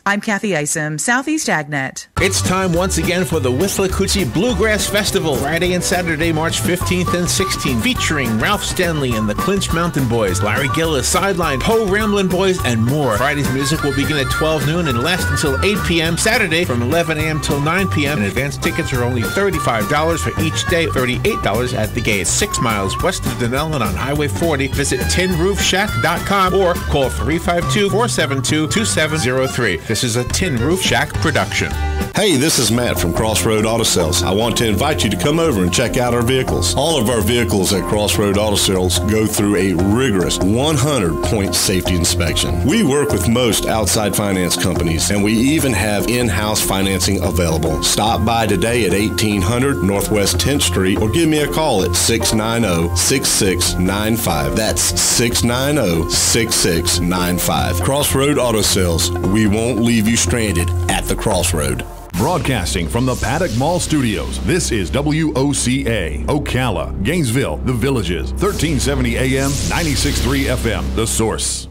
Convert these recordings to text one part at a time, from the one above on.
I'm Kathy Isom, Southeast AgNet. It's time once again for the Whistler Bluegrass Festival, Friday and Saturday, March 15th and 16th, featuring Ralph Stanley and the Clinch Mountain Boys, Larry Gillis, Sideline, Poe Ramblin' Boys, and more. Friday's music will begin at 12 noon and last until 8 p.m. Saturday from 11 a.m. till 9 p.m. And advance tickets are only $35 for each day, $38 at the gate. 6 miles west of Denellen on Highway 40. Visit tinroofshack.com or call 352-472-2703. This is a Tin Roof Shack production. Hey, this is Matt from Crossroad Auto Sales. I want to invite you to come over and check out our vehicles. All of our vehicles at Crossroad Auto Sales go through a rigorous 100-point safety inspection. We work with most outside finance companies, and we even have in-house financing available. Stop by today at 1800 Northwest 10th Street or give me a call at 690-6695. That's 690-6695. Crossroad Auto Sales. We won't leave you stranded at the crossroad. Broadcasting from the Paddock Mall Studios, this is WOCA, Ocala, Gainesville, The Villages, 1370 AM, 96.3 FM, The Source.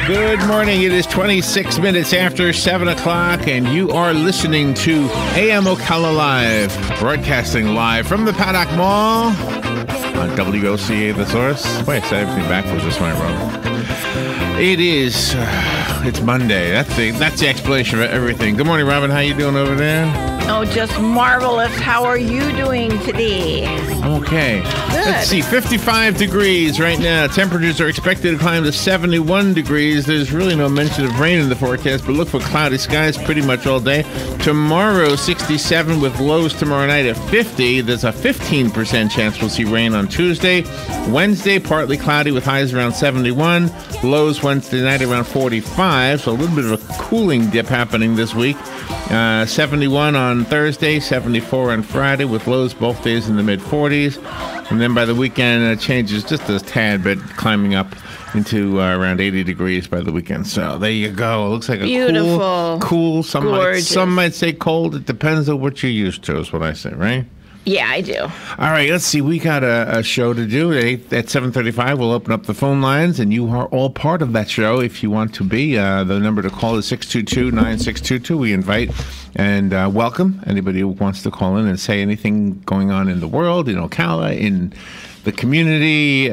Good morning. It is 26 minutes after 7 o'clock, and you are listening to AM Ocala Live, broadcasting live from the Paddock Mall on WOCA, The Source. Wait, I said everything backwards this morning, Robin. It is, it's Monday. That's the explanation of everything. Good morning, Robin. How you doing over there? Oh, just marvelous. How are you doing today? I'm okay. Good. Let's see, 55 degrees right now. Temperatures are expected to climb to 71 degrees. There's really no mention of rain in the forecast, but look for cloudy skies pretty much all day. Tomorrow, 67 with lows tomorrow night at 50. There's a 15% chance we'll see rain on Tuesday. Wednesday, partly cloudy with highs around 71. Lows Wednesday night around 45, so a little bit of a cooling dip happening this week. 71 on Thursday, 74 on Friday, with lows both days in the mid-40s. And then by the weekend, it changes just a tad bit, climbing up into around 80 degrees by the weekend. So there you go. It looks like a beautiful, cool. Some might say cold. It depends on what you're used to, is what I say, right? Yeah, I do. All right, let's see. We got a show to do. At 7:35, we'll open up the phone lines, and you are all part of that show if you want to be. The number to call is 622-9622. We invite and welcome anybody who wants to call in and say anything going on in the world, in Ocala, in the community,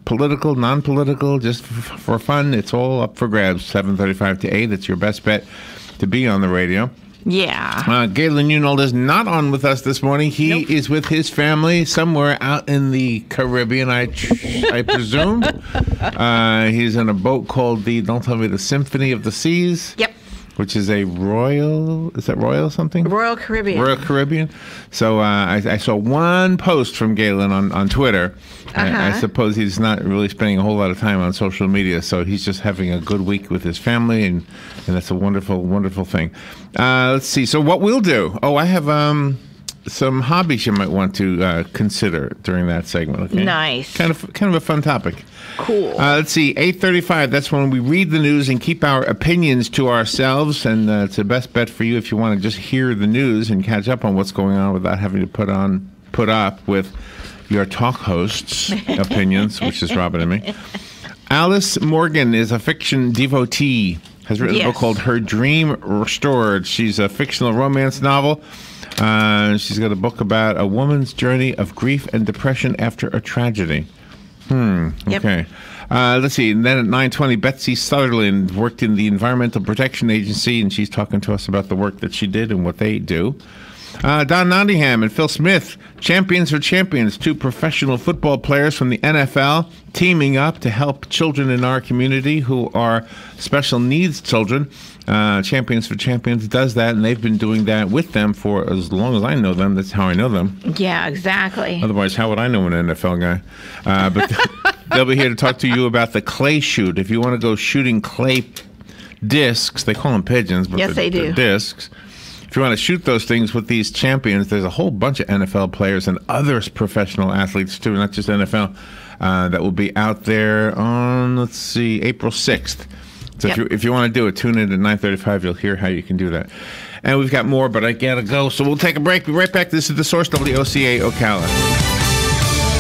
political, non-political, just for fun. It's all up for grabs, 7:35 to 8. It's your best bet to be on the radio. Yeah. Galen Unald is not on with us this morning. He is with his family somewhere out in the Caribbean, I presume. He's in a boat called don't tell me, the Symphony of the Seas. Yep. Which is a Royal, is that Royal something? Royal Caribbean. Royal Caribbean. So I saw one post from Galen on Twitter. I suppose he's not really spending a whole lot of time on social media, so he's just having a good week with his family, and that's a wonderful, wonderful thing. Let's see. So what we'll do, I have some hobbies you might want to consider during that segment. Okay? Nice. Kind of a fun topic. Cool. Let's see, 8:35, that's when we read the news and keep our opinions to ourselves, and it's the best bet for you if you want to just hear the news and catch up on what's going on without having to put up with your talk host's opinions, which is Robin and me. Alice Morgan is a fiction devotee, has written a book called Her Dream Restored. She's a fictional romance novel. She's got a book about a woman's journey of grief and depression after a tragedy. Okay. Let's see. And then at 9:20, Betsy Sutherland worked in the Environmental Protection Agency, and she's talking to us about the work that she did and what they do. Don Nottingham and Phil Smith, champions for champions, 2 professional football players from the NFL, teaming up to help children in our community who are special needs children. Champions for Champions does that, and they've been doing that with them for as long as I know them. That's how I know them. Yeah, exactly. Otherwise, how would I know an NFL guy? But they'll be here to talk to you about the clay shoot. If you want to go shooting clay discs, they call them pigeons, but yes, they do. They're discs. If you want to shoot those things with these champions, there's a whole bunch of NFL players and other professional athletes too, not just NFL, that will be out there on, April 6th. So if you want to do it, tune in at 9:35. You'll hear how you can do that. And we've got more, but I got to go. So we'll take a break. Be right back. This is The Source, WOCA Ocala.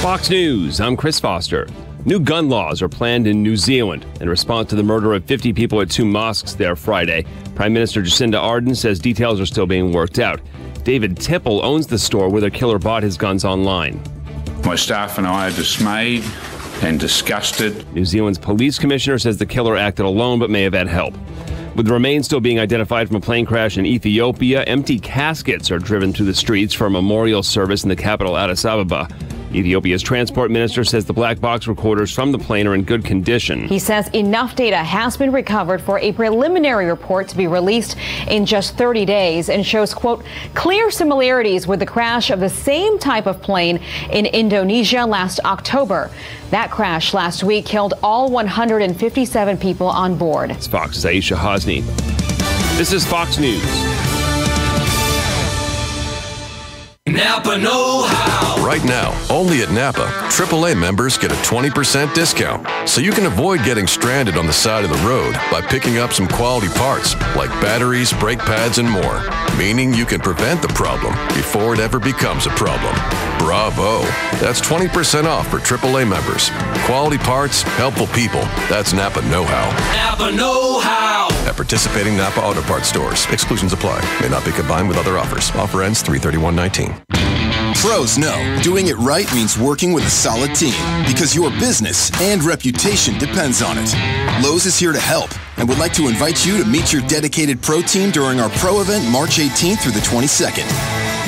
Fox News, I'm Chris Foster. New gun laws are planned in New Zealand in response to the murder of 50 people at 2 mosques there Friday. Prime Minister Jacinda Ardern says details are still being worked out. David Tipple owns the store where the killer bought his guns online. My staff and I are dismayed and disgusted. New Zealand's police commissioner says the killer acted alone but may have had help. With the remains still being identified from a plane crash in Ethiopia, empty caskets are driven through the streets for a memorial service in the capital, Addis Ababa. Ethiopia's transport minister says the black box recorders from the plane are in good condition. He says enough data has been recovered for a preliminary report to be released in just 30 days and shows, quote, clear similarities with the crash of the same type of plane in Indonesia last October. That crash last week killed all 157 people on board. It's Fox's Aisha Hosni. This is Fox News. Napa know-how. Right now, only at Napa, AAA members get a 20% discount. So you can avoid getting stranded on the side of the road by picking up some quality parts like batteries, brake pads, and more. Meaning you can prevent the problem before it ever becomes a problem. Bravo! That's 20% off for AAA members. Quality parts, helpful people. That's Napa know-how. Napa know-how. At participating Napa Auto Parts stores. Exclusions apply. May not be combined with other offers. Offer ends 3/31/19. Pros know doing it right means working with a solid team because your business and reputation depends on it. Lowe's is here to help and would like to invite you to meet your dedicated pro team during our pro event March 18th through the 22nd.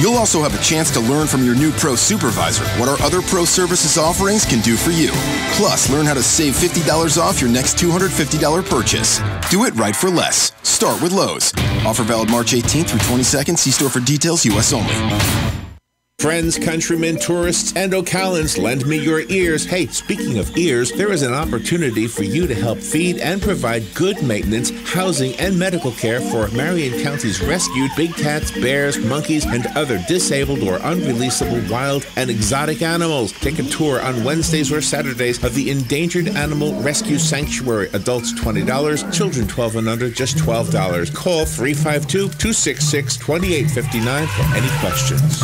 You'll also have a chance to learn from your new pro supervisor what our other pro services offerings can do for you. Plus, learn how to save $50 off your next $250 purchase. Do it right for less. Start with Lowe's. Offer valid March 18th through 22nd. See store for details, U.S. only. Friends, countrymen, tourists, and Ocalans, lend me your ears. Hey, speaking of ears, there is an opportunity for you to help feed and provide good maintenance, housing, and medical care for Marion County's rescued big cats, bears, monkeys, and other disabled or unreleasable wild and exotic animals. Take a tour on Wednesdays or Saturdays of the Endangered Animal Rescue Sanctuary. Adults $20, children 12 and under just $12. Call 352-266-2859 for any questions.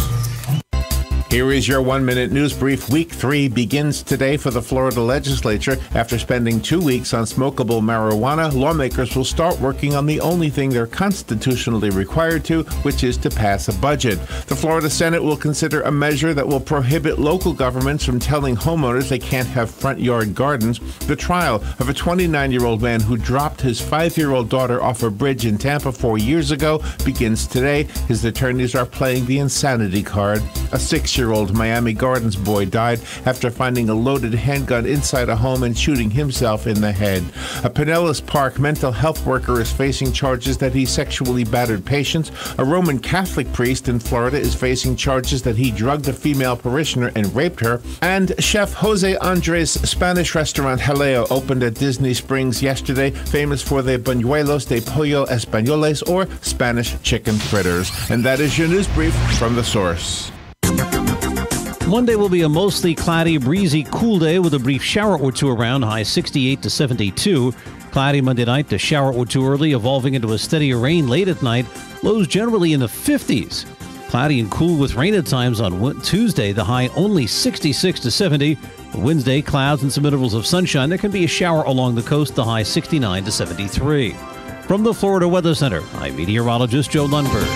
Here is your 1-minute news brief. Week 3 begins today for the Florida legislature. After spending 2 weeks on smokable marijuana, lawmakers will start working on the only thing they're constitutionally required to, which is to pass a budget. The Florida Senate will consider a measure that will prohibit local governments from telling homeowners they can't have front yard gardens. The trial of a 29-year-old man who dropped his 5-year-old daughter off a bridge in Tampa 4 years ago begins today. His attorneys are playing the insanity card. A 6-year-old Miami Gardens boy died after finding a loaded handgun inside a home and shooting himself in the head. A Pinellas Park mental health worker is facing charges that he sexually battered patients. A Roman Catholic priest in Florida is facing charges that he drugged a female parishioner and raped her. And Chef Jose Andres' Spanish restaurant Jaleo opened at Disney Springs yesterday, famous for the buñuelos de pollo españoles, or Spanish chicken fritters. And that is your news brief from The Source. Monday will be a mostly cloudy, breezy, cool day with a brief shower or two around, high 68 to 72. Cloudy Monday night to shower or two early, evolving into a steadier rain late at night. Lows generally in the 50s. Cloudy and cool with rain at times on Tuesday, the high only 66 to 70. Wednesday, clouds and some intervals of sunshine. There can be a shower along the coast, the high 69 to 73. From the Florida Weather Center, I'm meteorologist Joe Lundberg.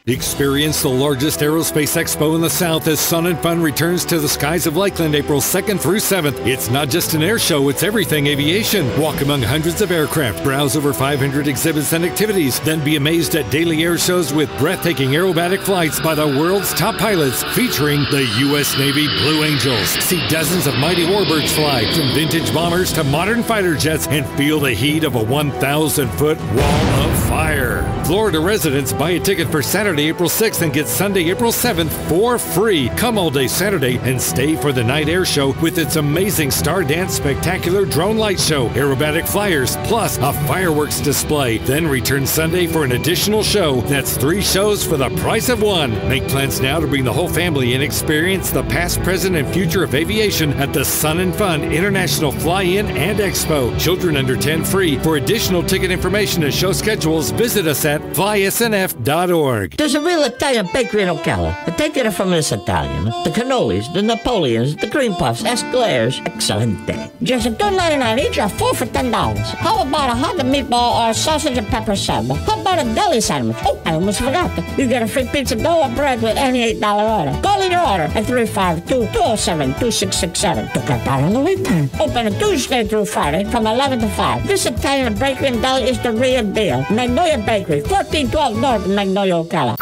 Experience the largest aerospace expo in the South as Sun and Fun returns to the skies of Lakeland April 2nd through 7th. It's not just an air show, it's everything aviation. Walk among hundreds of aircraft, browse over 500 exhibits and activities, then be amazed at daily air shows with breathtaking aerobatic flights by the world's top pilots, featuring the U.S. Navy Blue Angels. See dozens of mighty warbirds fly, from vintage bombers to modern fighter jets, and feel the heat of a 1,000-foot wall of fire. Florida residents, buy a ticket for Saturday, April 6th and get Sunday, April 7th for free. Come all day Saturday and stay for the night air show with its amazing Star Dance Spectacular drone light show, aerobatic flyers, plus a fireworks display. Then return Sunday for an additional show. That's 3 shows for the price of 1. Make plans now to bring the whole family and experience the past, present, and future of aviation at the Sun and Fun International Fly-In and Expo. Children under 10 free. For additional ticket information and show schedules, visit us at flysnf.org. There's a real Italian bakery in Ocala. Take it from this Italian. The cannolis, the Napoleons, the cream puffs, esclairs. Excelente. Just $2.99 each or 4 for $10. How about a hot meatball or sausage and pepper sub? How about a deli sandwich? Oh, I almost forgot. You get a free pizza dough or bread with any $8 order. Call in your order at 352-207-2667 to cut down on the wait time. Open Tuesday through Friday from 11 to 5. This Italian bakery and deli is the real deal. Magnolia Bakery, 1412 North Magnolia, Ocala.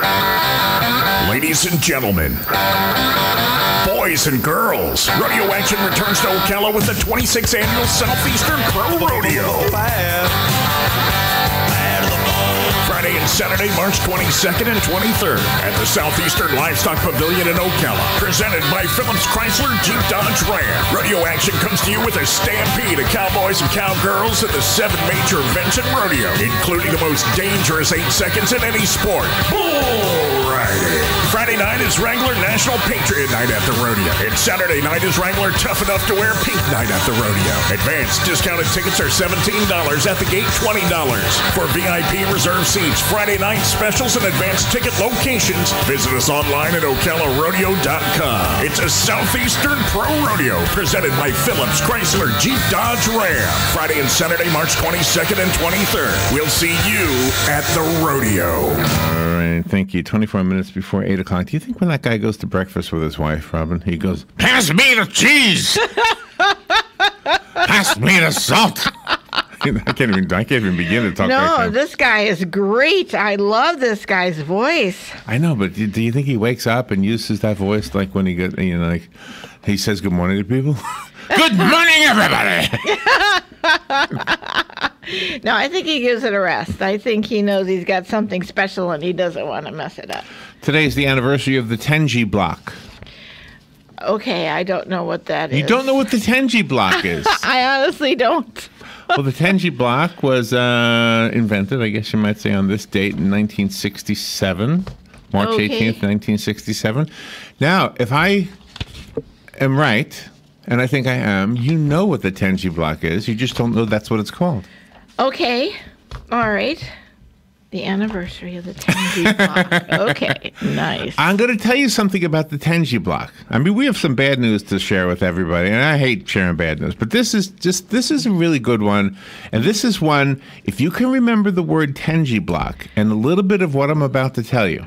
Ladies and gentlemen, boys and girls, rodeo action returns to Ocala with the 26th annual Southeastern Pro Rodeo. Friday and Saturday, March 22nd and 23rd at the Southeastern Livestock Pavilion in Ocala. Presented by Phillips Chrysler Jeep Dodge Ram. Rodeo action comes to you with a stampede of cowboys and cowgirls at the 7 major events in rodeo, including the most dangerous 8 seconds in any sport, bull riding. Friday night is Wrangler National Patriot Night at the rodeo. And Saturday night is Wrangler Tough Enough to Wear Pink Night at the rodeo. Advanced discounted tickets are $17, at the gate $20. For VIP reserved seats, Friday night specials, and advanced ticket locations, visit us online at OcalaRodeo.com. It's a Southeastern Pro Rodeo presented by Phillips Chrysler Jeep Dodge Ram. Friday and Saturday, March 22nd and 23rd. We'll see you at the rodeo. All right, thank you. 24 minutes before 8 o'clock. Do you think when that guy goes to breakfast with his wife, Robin, he goes, "Pass me the cheese! Pass me the salt!" I can't even begin to talk like that. No, this guy is great. I love this guy's voice. I know, but do you think he wakes up and uses that voice like when he gets, like he says good morning to people? Good morning, everybody! No, I think he gives it a rest. I think he knows he's got something special and he doesn't want to mess it up. Today's the anniversary of the Tenji block. Okay, I don't know what that is. You don't know what the Tenji block is? I honestly don't. Well, the Tenji block was invented, I guess you might say, on this date in 1967, March 18th, 1967. Now, if I am right, and I think I am, you know what the Tenji block is. You just don't know that's what it's called. Okay. All right. The anniversary of the Tenji block. Okay. Nice. I'm going to tell you something about the Tenji block. I mean, we have some bad news to share with everybody, and I hate sharing bad news, but this is a really good one. And this is one, if you can remember the word Tenji block and a little bit of what I'm about to tell you,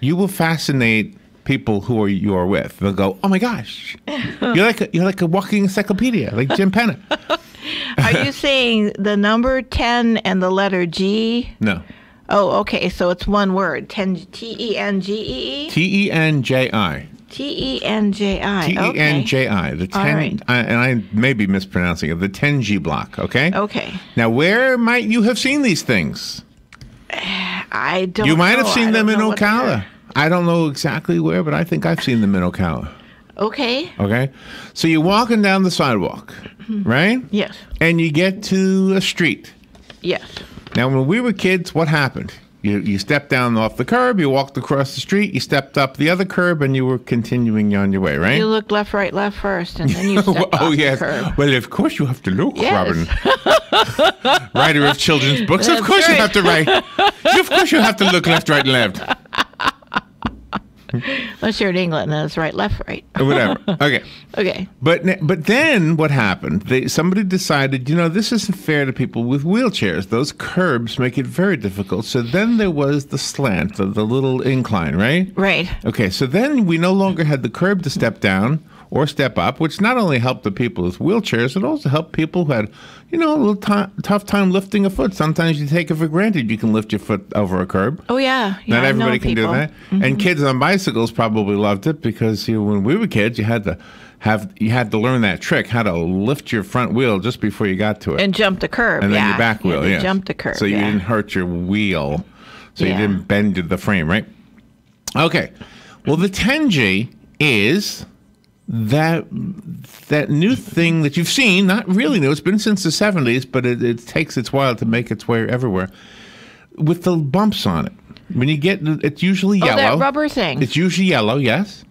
you will fascinate people who you are with. They'll go, "Oh my gosh, you're like a walking encyclopedia, like Jim Penna." Are you saying the number 10 and the letter G? No. Oh, okay. So it's one word. T-E-N-G-E-E? T-E-N-J-I. T-E-N-J-I. T-E-N-J-I. The All right. And I may be mispronouncing it. The Tenji block, okay? Okay. Now, where might you have seen these things? I don't know. You might have seen them in Ocala. I don't know exactly where, but I think I've seen them in Ocala. Okay. Okay. So you're walking down the sidewalk, right? Yes. And you get to a street. Yes. Now, when we were kids, what happened? You stepped down off the curb, you walked across the street, you stepped up the other curb, and you were continuing on your way, right? You look left, right, left first, and then you step off the curb. Well, of course you have to look, yes. Robin. Writer of children's books. That's of course right. you have to write. Of course you have to look left, right, and left. Unless you're in England and it's right, left, right. Whatever. Okay. Okay. But then what happened? Somebody decided, this isn't fair to people with wheelchairs. Those curbs make it very difficult. So then there was the slant, the little incline, right? Right. Okay, so then we no longer had the curb to step down or step up, which not only helped the people with wheelchairs, it also helped people who had, a little tough time lifting a foot. Sometimes you take it for granted you can lift your foot over a curb. Oh, yeah. Not everybody can do that. Mm-hmm. And kids on bicycles probably loved it because when we were kids, you had to learn that trick, how to lift your front wheel just before you got to it. And jump the curb, and then your back wheel, yeah. Jump the curb, so you didn't hurt your wheel. So you didn't bend the frame, right? Okay. Well, the 10G is that new thing that you've seen, not really new, it's been since the 70s, but it takes its while to make its way everywhere, with the bumps on it. When you get, it's usually yellow. Oh, that rubber thing. It's usually yellow, yes.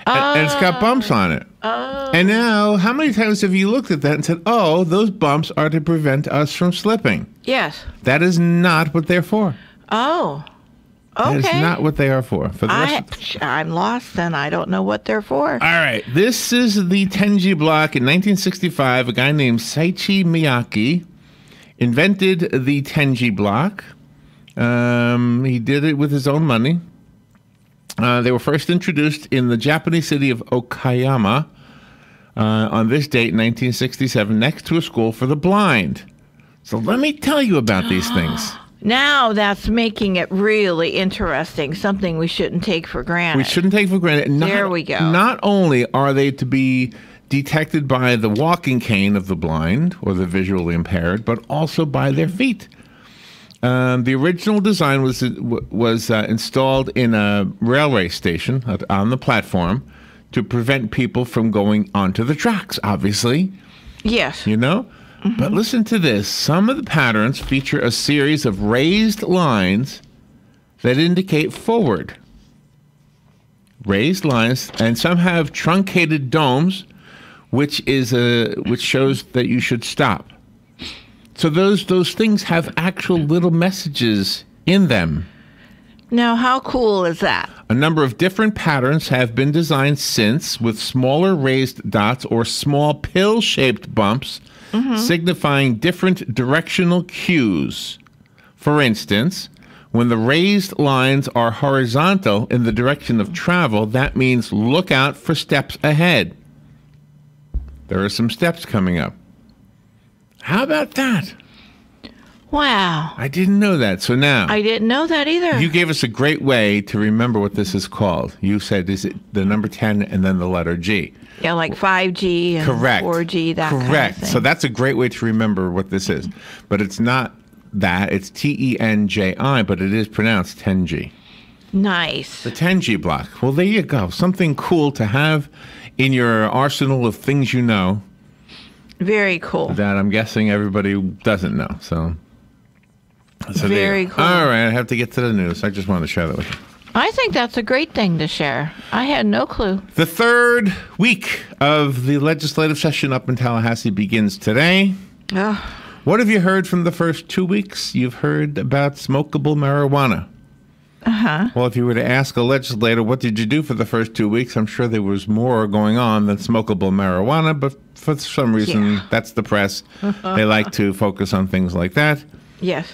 And it's got bumps on it. Oh. And now, how many times have you looked at that and said, oh, those bumps are to prevent us from slipping? Yes. That is not what they're for. Oh. Okay. That is not what they are for. I'm lost, and I don't know what they're for. All right. This is the 10G block. In 1965, a guy named Seiichi Miyake invented the 10G block. He did it with his own money. They were first introduced in the Japanese city of Okayama on this date, 1967, next to a school for the blind. So let me tell you about these things. Now that's making it really interesting, something we shouldn't take for granted. We shouldn't take for granted. There we go. Not only are they to be detected by the walking cane of the blind or the visually impaired, but also by their feet. The original design was installed in a railway station on the platform to prevent people from going onto the tracks, obviously. Yes. Mm-hmm. But listen to this. Some of the patterns feature a series of raised lines that indicate forward. Raised lines, and some have truncated domes, which shows that you should stop. So those things have actual little messages in them. Now, how cool is that? A number of different patterns have been designed since, with smaller raised dots or small pill-shaped bumps signifying different directional cues. For instance, when the raised lines are horizontal in the direction of travel, that means look out for steps ahead. There are some steps coming up. How about that? Wow. I didn't know that. So now... I didn't know that either. You gave us a great way to remember what this is called. You said, is it the number 10 and then the letter G? Yeah, like 5G and 4G, that kind of thing. Correct. So that's a great way to remember what this is. But it's not that. It's TENJI, but it is pronounced 10G. Nice. The 10G block. Well, there you go. Something cool to have in your arsenal of things you know. Very cool. That I'm guessing everybody doesn't know. So very cool. All right, I have to get to the news. I just wanted to share that with you. I think that's a great thing to share. I had no clue. The third week of the legislative session up in Tallahassee begins today. Oh. What have you heard from the first 2 weeks? You've heard about smokable marijuana. Uh-huh. Well, if you were to ask a legislator, what did you do for the first 2 weeks? I'm sure there was more going on than smokable marijuana, but for some reason, that's the press. They like to focus on things like that. Yes.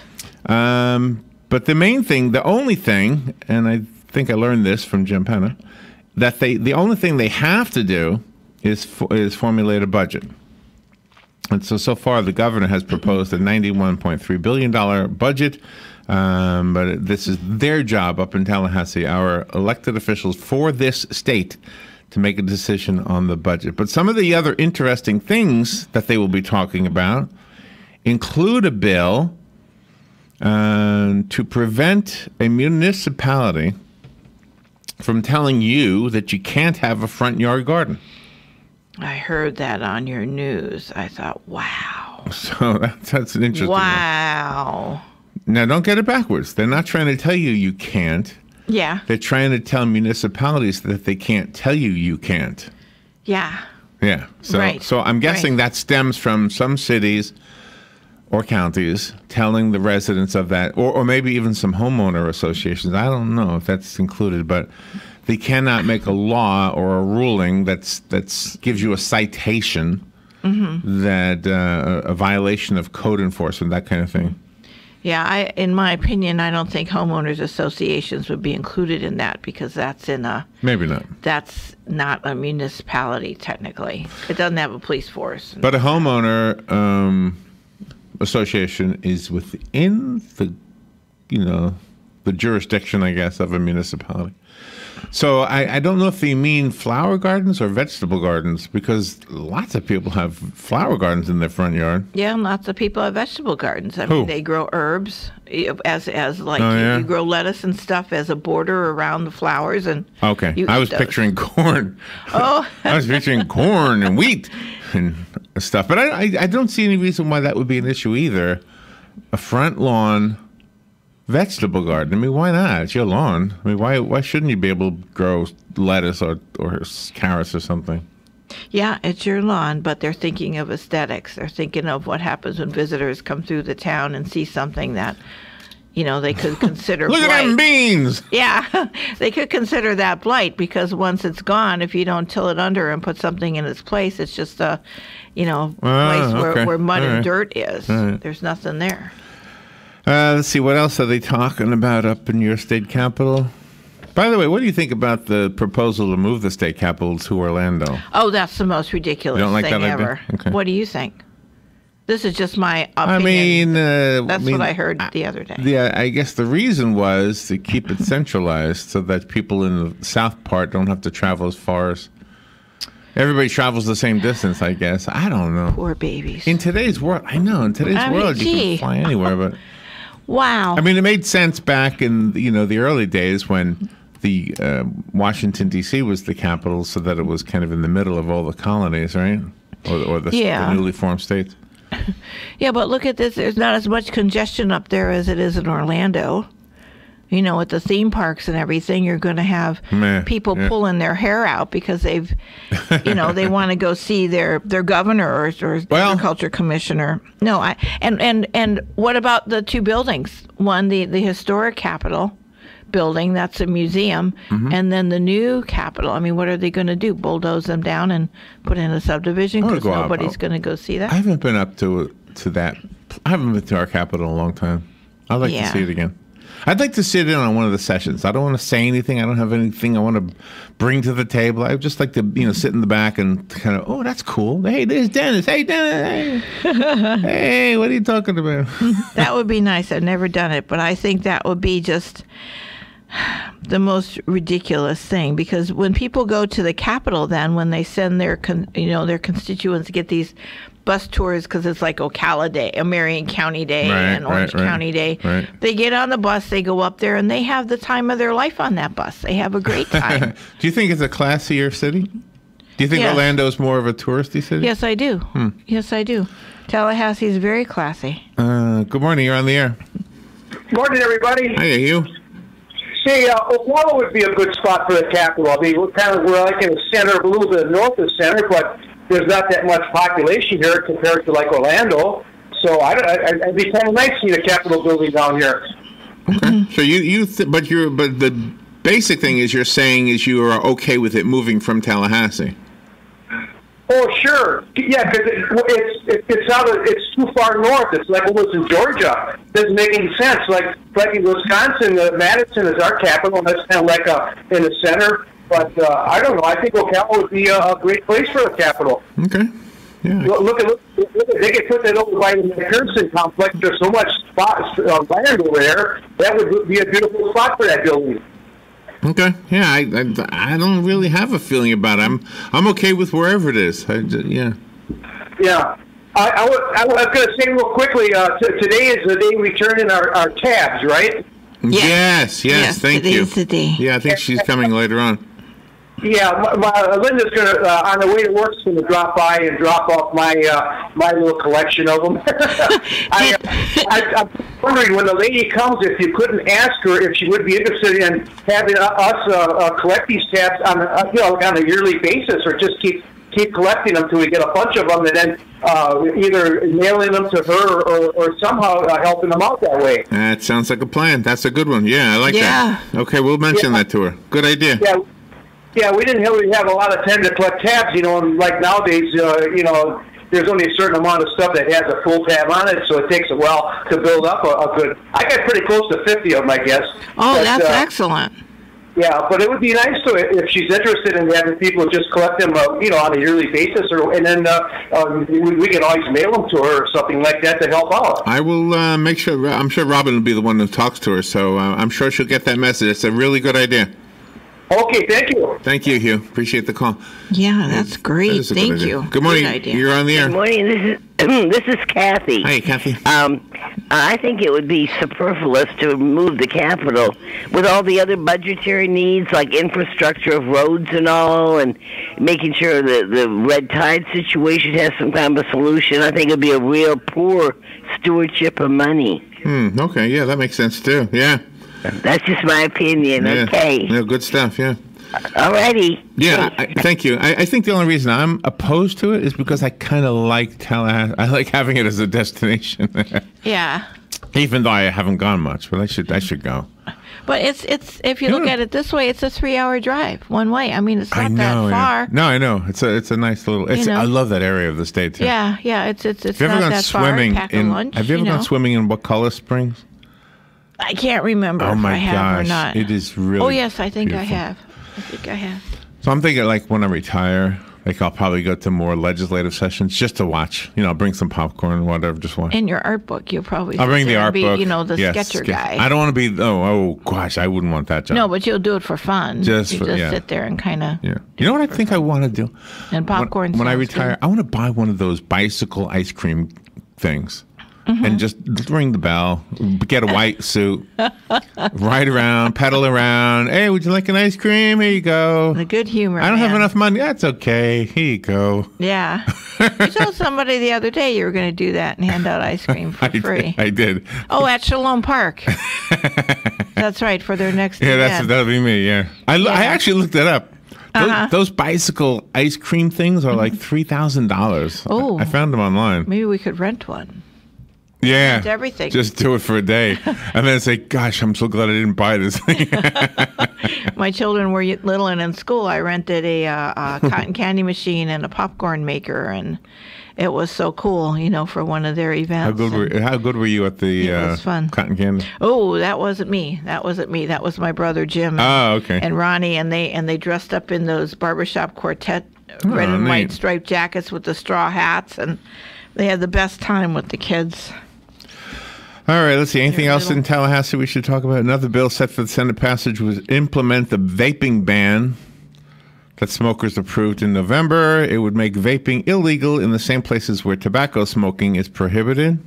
But the main thing, the only thing, and I think I learned this from Jim Penna, that the only thing they have to do is formulate a budget. And so far, the governor has proposed a $91.3 billion budget, but this is their job up in Tallahassee, our elected officials for this state, to make a decision on the budget. But some of the other interesting things that they will be talking about include a bill to prevent a municipality from telling you that you can't have a front yard garden. I heard that on your news. I thought, wow. So that's an interesting one. Wow. Now, don't get it backwards. They're not trying to tell you you can't. Yeah. They're trying to tell municipalities that they can't tell you you can't. Yeah. Yeah. So I'm guessing that stems from some cities or counties telling the residents of that, or maybe even some homeowner associations. I don't know if that's included, but they cannot make a law or a ruling that's gives you a citation, that a violation of code enforcement, that kind of thing. Yeah, in my opinion, I don't think homeowners associations would be included in that because that's maybe not. That's not a municipality technically. It doesn't have a police force. But a homeowner association is within the jurisdiction, I guess, of a municipality. So I don't know if they mean flower gardens or vegetable gardens, because lots of people have flower gardens in their front yard. Yeah, and lots of people have vegetable gardens. I mean, they grow herbs as like you grow lettuce and stuff as a border around the flowers. And okay, I was picturing corn. Oh, I was picturing corn and wheat and stuff. But I don't see any reason why that would be an issue either. A front lawn vegetable garden. I mean, why not? It's your lawn. I mean, why shouldn't you be able to grow lettuce or carrots or something? Yeah, it's your lawn, but they're thinking of aesthetics. They're thinking of what happens when visitors come through the town and see something that, they could consider Look blight. at them beans! Yeah, they could consider that blight because once it's gone, if you don't till it under and put something in its place, it's just a, place where mud and dirt is. There's nothing there. Let's see, what else are they talking about up in your state capital? By the way, what do you think about the proposal to move the state capital to Orlando? Oh, that's the most ridiculous thing ever. Okay. What do you think? This is just my opinion. That's what I heard the other day. Yeah, I guess the reason was to keep it centralized so that people in the south part don't have to travel as far as... Everybody travels the same distance, I guess. I don't know. Poor babies. In today's world, I know, in today's world, you can fly anywhere, but... Wow. I mean, it made sense back in the early days when the Washington, D.C. was the capital, so that it was kind of in the middle of all the colonies, right? Or the newly formed states. Yeah, but look at this. There's not as much congestion up there as it is in Orlando. At the theme parks and everything, you're going to have people pulling their hair out because they've, they want to go see their governor or agriculture commissioner. No, and what about the two buildings? One, the historic Capitol building, that's a museum, and then the new Capitol. I mean, what are they going to do? Bulldoze them down and put in a subdivision because nobody's going to go see that? I haven't been up to that. I haven't been to our Capitol in a long time. I'd like to see it again. I'd like to sit in on one of the sessions. I don't want to say anything. I don't have anything I want to bring to the table. I would just like to, sit in the back and kind of, oh, that's cool. Hey, there's Dennis. Hey, Dennis. Hey, what are you talking about? That would be nice. I've never done it, but I think that would be just the most ridiculous thing, because when people go to the Capitol, then when they send their constituents to get these bus tours, because it's like Ocala Day, Marion County Day, and Orange County Day. Right. They get on the bus, they go up there, and they have the time of their life on that bus. They have a great time. Do you think it's a classier city? Do you think Orlando's more of a touristy city? Yes, I do. Yes, I do. Tallahassee is very classy. Good morning. You're on the air. Morning, everybody. Hi, you. See, Ocala would be a good spot for the Capitol. I mean, we're kind of like in the center, a little bit north of the center, but there's not that much population here compared to like Orlando. So I'd be kind of nice to see the Capitol building down here. Okay. So but the basic thing is you're saying is you are okay with it moving from Tallahassee. Oh, sure. Yeah, because it's too far north. It's like almost in Georgia. It doesn't make any sense. Like in Wisconsin, Madison is our capital, and that's kind of like in the center. But I don't know. I think Ocala would be a great place for a capital. Okay. Yeah. Look, they could put that over by the McPherson complex. There's so much land over there. That would be a beautiful spot for that building. Okay. Yeah, I don't really have a feeling about it. I'm okay with wherever it is. Yeah. Yeah. I was going to say real quickly, today is the day we turn in our tabs, right? Yes, thank you. Today's the day. Yeah, I think she's coming later on. Yeah, Linda's going to, on the way to work, going to drop by and drop off my little collection of them. I'm wondering, when the lady comes, if you couldn't ask her if she would be interested in having us collect these tabs on a yearly basis, or just keep keep collecting them until we get a bunch of them, and then either mailing them to her or somehow helping them out that way. That sounds like a plan. That's a good one. Yeah, I like that. Okay, we'll mention that to her. Good idea. Yeah, we didn't really have a lot of time to collect tabs, you know, and like nowadays, you know, there's only a certain amount of stuff that has a full tab on it, so it takes a while to build up a good... I got pretty close to 50 of them, I guess. Oh, but, that's excellent. Yeah, but it would be nice to, if she's interested in having people just collect them, you know, on a yearly basis, and then we can always mail them to her or something like that to help out. I will make sure. I'm sure Robin will be the one who talks to her, so I'm sure she'll get that message. It's a really good idea. Okay, thank you. Thank you, Hugh. Appreciate the call. Yeah, that's great. Thank you. Good morning. You're on the air. Good morning. This is Kathy. Hi, Kathy. I think it would be superfluous to move the capital with all the other budgetary needs like infrastructure of roads and all, and making sure that the red tide situation has some kind of a solution. I think it would be a real poor stewardship of money. Okay, yeah, that makes sense too. Yeah. That's just my opinion. Yeah. Okay. Yeah, good stuff. Yeah. Alrighty. Yeah, thank you. I think the only reason I'm opposed to it is because I kind of like Tallahassee. I like having it as a destination. Yeah. Even though I haven't gone much, but I should go. But it's if you look at it this way, it's a 3-hour drive one way. I mean, it's not that far. Yeah. No, I know. It's a nice little. I love that area of the state too. Yeah. It's have you not ever gone that swimming far. Pack a lunch, have you ever gone swimming in Ocala Springs? I can't remember if I have or not. It is really. Oh yes, I think beautiful. I have. So I'm thinking, like, when I retire, like, I'll probably go to more legislative sessions just to watch. You know, bring some popcorn and whatever, just watch. In your art book, you'll probably. I'll bring the art book. You know, the sketcher guy. I don't want to be. Oh gosh, I wouldn't want that job. No, but you'll do it for fun. Just sit there and kind of. Yeah. You know what I think I want to do? And popcorn. When I retire, I want to buy one of those bicycle ice cream things. And just ring the bell, get a white suit, ride around, pedal around. Hey, would you like an ice cream? Here you go. The good humor. I don't have enough money. That's okay. Here you go. Yeah. You told somebody the other day you were going to do that and hand out ice cream for free. I did. Oh, at Shalom Park. That's right, for their next event. That'll be me, yeah. I actually looked that up. Those bicycle ice cream things are like $3,000. Oh. I found them online. Maybe we could rent one. Yeah. Rent everything. Just do it for a day. And then say, gosh, I'm so glad I didn't buy this thing. My children were little and in school. I rented a cotton candy machine and a popcorn maker, and it was so cool, you know, for one of their events. How good were you at the fun. Cotton candy? Oh, that wasn't me. That was my brother Jim and Ronnie, and they dressed up in those barbershop quartet red and white striped jackets with the straw hats, and they had the best time with the kids. All right, let's see. Anything else in Tallahassee we should talk about? Another bill set for the Senate passage was implement the vaping ban that smokers approved in November. It would make vaping illegal in the same places where tobacco smoking is prohibited.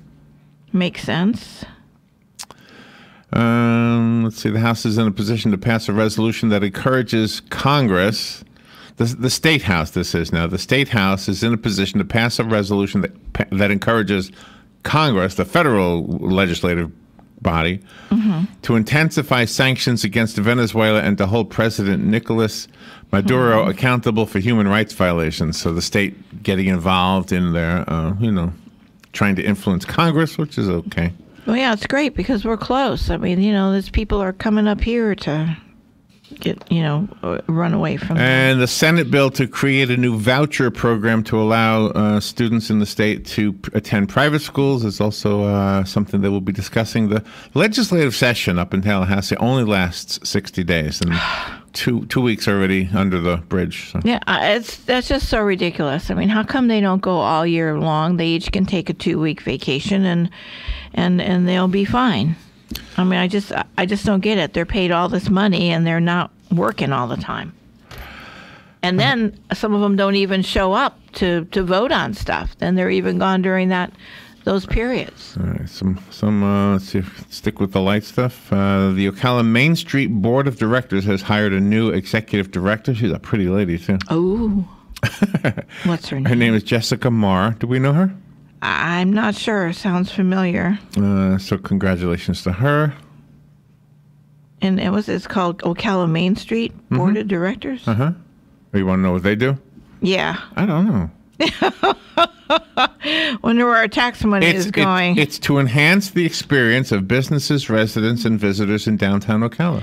Makes sense. Let's see. The House is in a position to pass a resolution that encourages Congress. The State House, this is now. The State House is in a position to pass a resolution that encourages Congress, the federal legislative body, to intensify sanctions against Venezuela and to hold President Nicolas Maduro accountable for human rights violations. So the state getting involved in their, trying to influence Congress, which is okay. Well, yeah, it's great because we're close. I mean, these people are coming up here to get, run away from them. And the Senate bill to create a new voucher program to allow students in the state to attend private schools is also something that we'll be discussing. The legislative session up in Tallahassee only lasts 60 days, and two weeks already under the bridge. So. Yeah, that's just so ridiculous. I mean, how come they don't go all year long? They each can take a 2-week vacation and they'll be fine. I mean, I just don't get it. They're paid all this money and they're not working all the time. And then some of them don't even show up to vote on stuff. Then they're even gone during those periods. All right, let's see, stick with the light stuff. The Ocala Main Street Board of Directors has hired a new executive director. She's a pretty lady, too. Oh. What's her name? Her name is Jessica Marr. Do we know her? I'm not sure. Sounds familiar. So congratulations to her. And it's called Ocala Main Street Board of Directors? Uh-huh. You want to know what they do? Yeah. I don't know. Wonder where our tax money is going. It's to enhance the experience of businesses, residents, and visitors in downtown Ocala.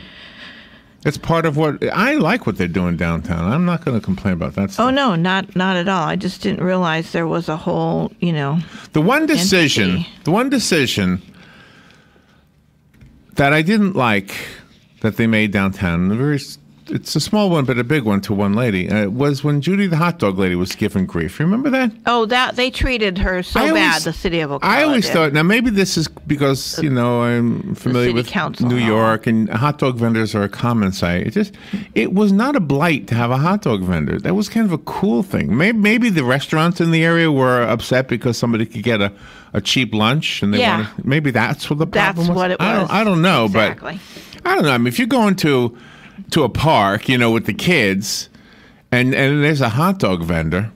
It's part of what I like what they're doing downtown. I'm not going to complain about that stuff. Oh no, not at all. I just didn't realize there was a whole, The one decision that I didn't like that they made downtown, it's a small one, but a big one to one lady, was when Judy, the hot dog lady, was given grief. Remember that? Oh, that they treated her bad, the city of Ocala. I always thought, now maybe this is because, I'm familiar with New York, and hot dog vendors are a common sight. It was not a blight to have a hot dog vendor. That was kind of a cool thing. Maybe the restaurants in the area were upset because somebody could get a cheap lunch, and they wanted, maybe that's what the problem was. That's what it was. I don't know, exactly. But I don't know. I mean, if you're going to a park, with the kids, and there's a hot dog vendor,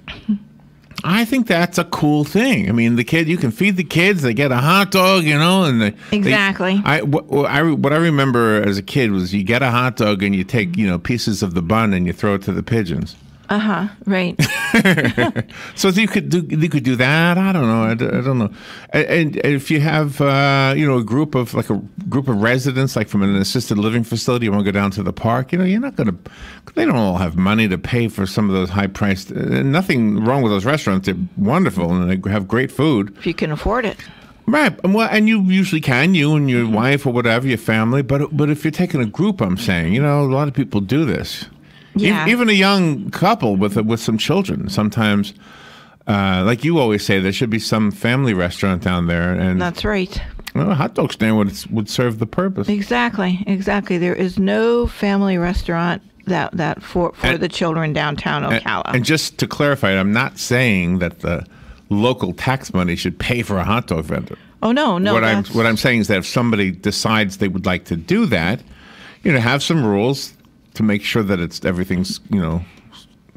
I think that's a cool thing. I mean, you can feed the kids, they get a hot dog, and exactly. What I remember as a kid was you get a hot dog and you take, pieces of the bun and you throw it to the pigeons. Right. So you could do that. I don't know. I don't know. And if you have a group of residents, like from an assisted living facility, you want to go down to the park. You're not going to. They don't all have money to pay for some of those high priced. Nothing wrong with those restaurants. They're wonderful and they have great food if you can afford it. Right. Well, and you usually can, you and your wife or whatever, your family. But if you're taking a group, I'm saying, a lot of people do this. Yeah. Even a young couple with some children. Sometimes, like you always say, there should be some family restaurant down there. And that's right. Well, a hot dog stand would serve the purpose. Exactly. There is no family restaurant that for the children downtown Ocala. And just to clarify, I'm not saying that the local tax money should pay for a hot dog vendor. Oh no. What I'm saying is that if somebody decides they would like to do that, have some rules to make sure that everything's,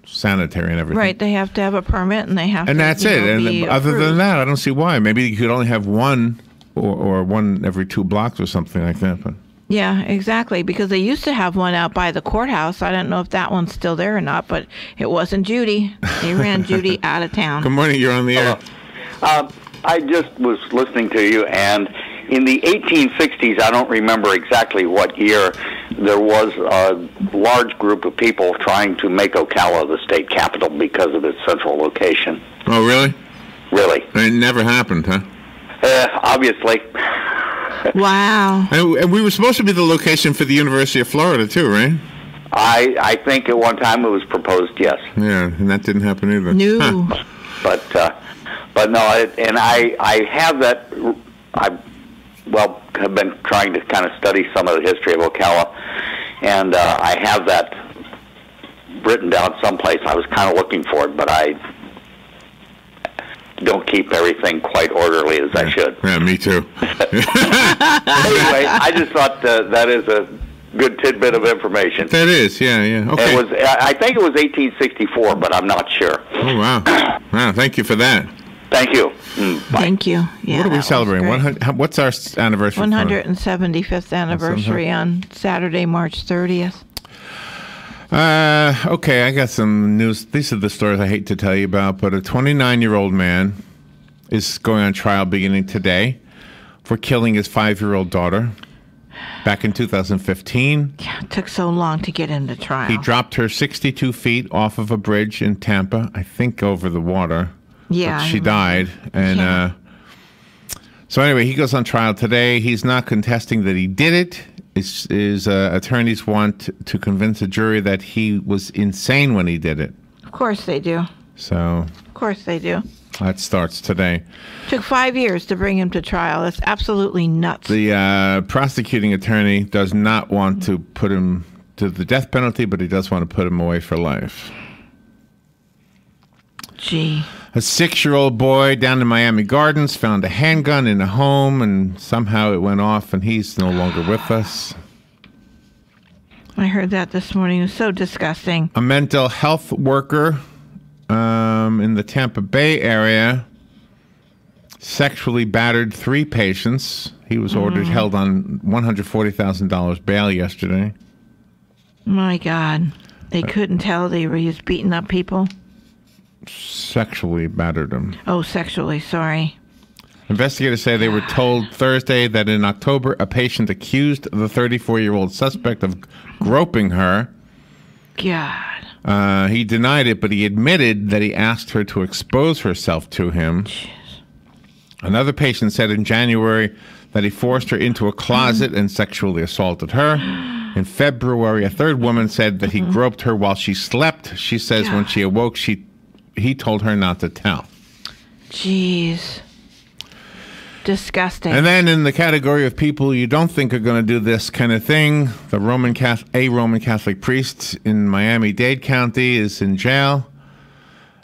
sanitary and everything. Right, they have to have a permit and they have and to that's it. And other than that, I don't see why. Maybe you could only have one or one every 2 blocks or something like that. But yeah, exactly, because they used to have one out by the courthouse. I don't know if that one's still there or not, but it wasn't Judy. They ran Judy out of town. Good morning, you're on the air. I just was listening to you, and in the 1860s, I don't remember exactly what year, there was a large group of people trying to make Ocala the state capital because of its central location. Oh, really? Really. It never happened, huh? Obviously. Wow. And we were supposed to be the location for the University of Florida, too, right? I think at one time it was proposed, yes. Yeah, and that didn't happen either. No. Huh. But no, and I have that. Have been trying to kind of study some of the history of Ocala, and I have that written down someplace. I was kind of looking for it, but I don't keep everything quite orderly as I should. Yeah, me too. Anyway, I just thought that is a good tidbit of information. That is, yeah. Okay. I think it was 1864, but I'm not sure. Oh, wow. Wow, thank you for that. Thank you. Bye. Thank you. Yeah, what are we celebrating? What's our anniversary? 175th anniversary on Saturday, March 30th. Okay, I got some news. These are the stories I hate to tell you about, but a 29-year-old man is going on trial beginning today for killing his 5-year-old daughter back in 2015. Yeah, it took so long to get into trial. He dropped her 62 feet off of a bridge in Tampa, I think over the water. Yeah. But she died. And so anyway, he goes on trial today. He's not contesting that he did it. His attorneys want to convince a jury that he was insane when he did it. Of course they do. So. Of course they do. That starts today. Took 5 years to bring him to trial. That's absolutely nuts. The prosecuting attorney does not want to put him to the death penalty, but he does want to put him away for life. Gee. A 6-year-old boy down in Miami Gardens found a handgun in a home, and somehow it went off, and he's no longer with us. I heard that this morning. It was so disgusting. A mental health worker in the Tampa Bay area sexually battered 3 patients. He was held on $140,000 bail yesterday. My God. They couldn't tell he was beating up people? sexually battered him. Oh, sexually, sorry. Investigators say they were told Thursday that in October, a patient accused the 34-year-old suspect of groping her. God. He denied it, but he admitted that he asked her to expose herself to him. Jeez. Another patient said in January that he forced her into a closet and sexually assaulted her. In February, a third woman said that he groped her while she slept. She says when she awoke, he told her not to tell. Jeez. Disgusting. And then in the category of people you don't think are going to do this kind of thing, a Roman Catholic priest in Miami-Dade County is in jail.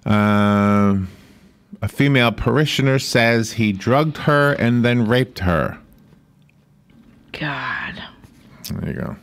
A female parishioner says he drugged her and then raped her. God. There you go.